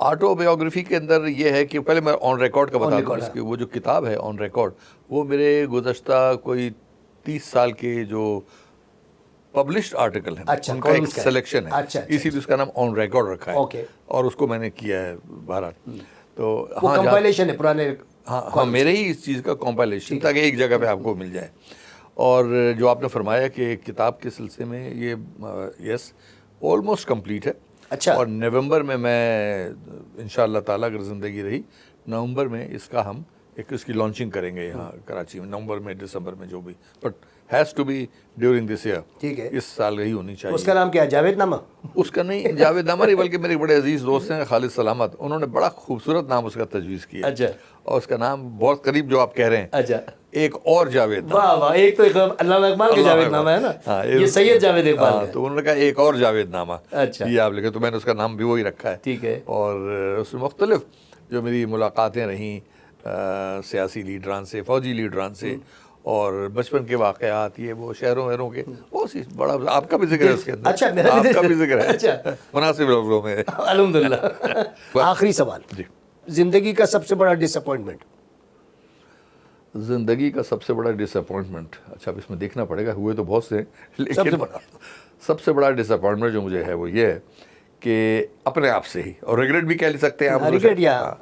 آٹو بایوگرافی کے اندر یہ ہے کہ پہلے میں آن ریکارڈ کا بتا دوں. اس کی وہ جو کتاب ہے آن ریکارڈ, وہ میرے گزشتہ کوئی 30 سال کے جو پبلشڈ آرٹیکل ہیں ان کا ایک سلیکشن ہے, اسی لیے اس کا نام آن ریکارڈ رکھا ہے, اور اس کو میں نے کیا ہے بہرحال. تو ہاں کمپائلیشن ہے پرانے, ہاں میرے ہی اس چیز کا کمپائلیشن, تاکہ ایک جگہ پہ آپ کو مل جائے. اور جو آپ نے فرمایا کہ کتاب کے سلسلے میں یہ یس آلموسٹ کمپلیٹ ہے. اچھا. اور نومبر میں انشاءاللہ تعالیٰ اگر زندگی رہی, نومبر میں اس کا ہم اس کی لانچنگ کریں گے یہاں کراچی میں, نومبر میں دسمبر میں جو بھی, but has to be during this year. ٹھیک ہے, اس سال ہی ہونی چاہیے. اس کا نام کیا ہے؟ جاوید نامہ؟ اس کا نہیں جاوید نامہ نہیں, بلکہ میرے بڑے عزیز دوست ہیں خالد سلامت, انہوں نے بڑا خوبصورت نام اس کا تجویز کیا. اچھا. اور اس کا نام بہت قریب جو آپ کہہ رہے ہیں. اچھا. ایک اور جاوید. واہ واہ, ایک تو علامہ اقبال کا جاوید نامہ ہے نا, یہ سید جاوید اقبال ہے. تو انہوں نے کہا ایک اور جاوید نامہ. اچھا. یہ آپ لکھے, تو میں نے اس کا نام بھی وہی رکھا ہے. ٹھیک ہے. اور اس میں مختلف جو میری ملاقاتیں رہیں سیاسی لیڈران سے, فوجی لیڈران سے, اور بچپن کے واقعات, یہ وہ شہروں وہروں کے, بہت سی بڑا آپ کا بھی ذکر ہے اس کے اندر. اچھا, آپ کا بھی ذکر ہے. اچھا, مناسب لفظوں میں. الحمدللہ. آخری سوال, زندگی کا سب سے بڑا ڈس اپوائنٹمنٹ؟ زندگی کا سب سے بڑا ڈس اپوائنٹمنٹ, اچھا اب اس میں دیکھنا پڑے گا, ہوئے تو بہت سے, لیکن سب سے بڑا ڈس اپوائنٹمنٹ جو مجھے ہے وہ یہ ہے کہ اپنے آپ سے ہی، اور ریگریٹ بھی کہہ سکتے ہیں آپ، ریگریٹ یا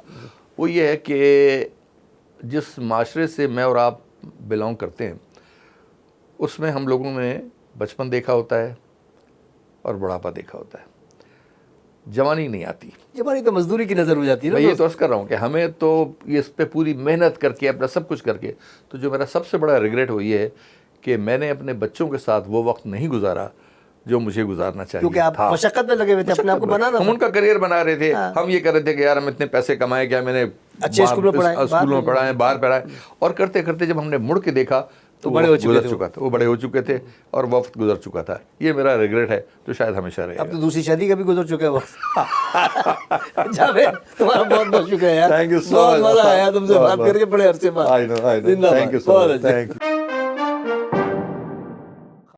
وہ یہ ہے کہ جس معاشرے سے میں اور آپ بلانگ کرتے ہیں اس میں ہم لوگوں نے بچپن دیکھا ہوتا ہے اور بڑھاپا دیکھا ہوتا ہے، جوانی نہیں آتی. جوانی تو مزدوری کی نظر ہو جاتی ہے میں نا. یہ تو عرض کر رہا ہوں کہ ہمیں تو یہ اس پہ پوری محنت کر کے اپنا سب کچھ کر کے، تو جو میرا سب سے بڑا ریگریٹ وہ یہ ہے کہ میں نے اپنے بچوں کے ساتھ وہ وقت نہیں گزارا جو مجھے گزارنا چاہیے کیونکہ آپ تھا. مشقت میں لگے ہوئے تھے اپنے آپ کو بنانا ہم تھا. ان کا کریئر بنا رہے تھے، ہم یہ کر رہے تھے کہ یار ہم اتنے پیسے کمائے، کیا میں نے اچھے اسکول میں پڑھائے، اسکولوں میں پڑھائے، باہر پڑھائے، اور کرتے کرتے جب ہم نے مڑ کے دیکھا تو بڑے ہو چکے گزر چکا تھا، وہ بڑے ہو چکے تھے اور وقت گزر چکا تھا. یہ میرا ریگریٹ ہے جو شاید ہمیشہ رہے اب گا. تو دوسری شادی کا بھی گزر چکے وہ. جاوید تمہارا بہت بہت شکریہ یار، Thank you so بہت much. مزہ آیا تم سے بات کر کے بڑے عرصے بعد. I know. زندہ Thank you باد. so بہت much. اچھا. Thank you.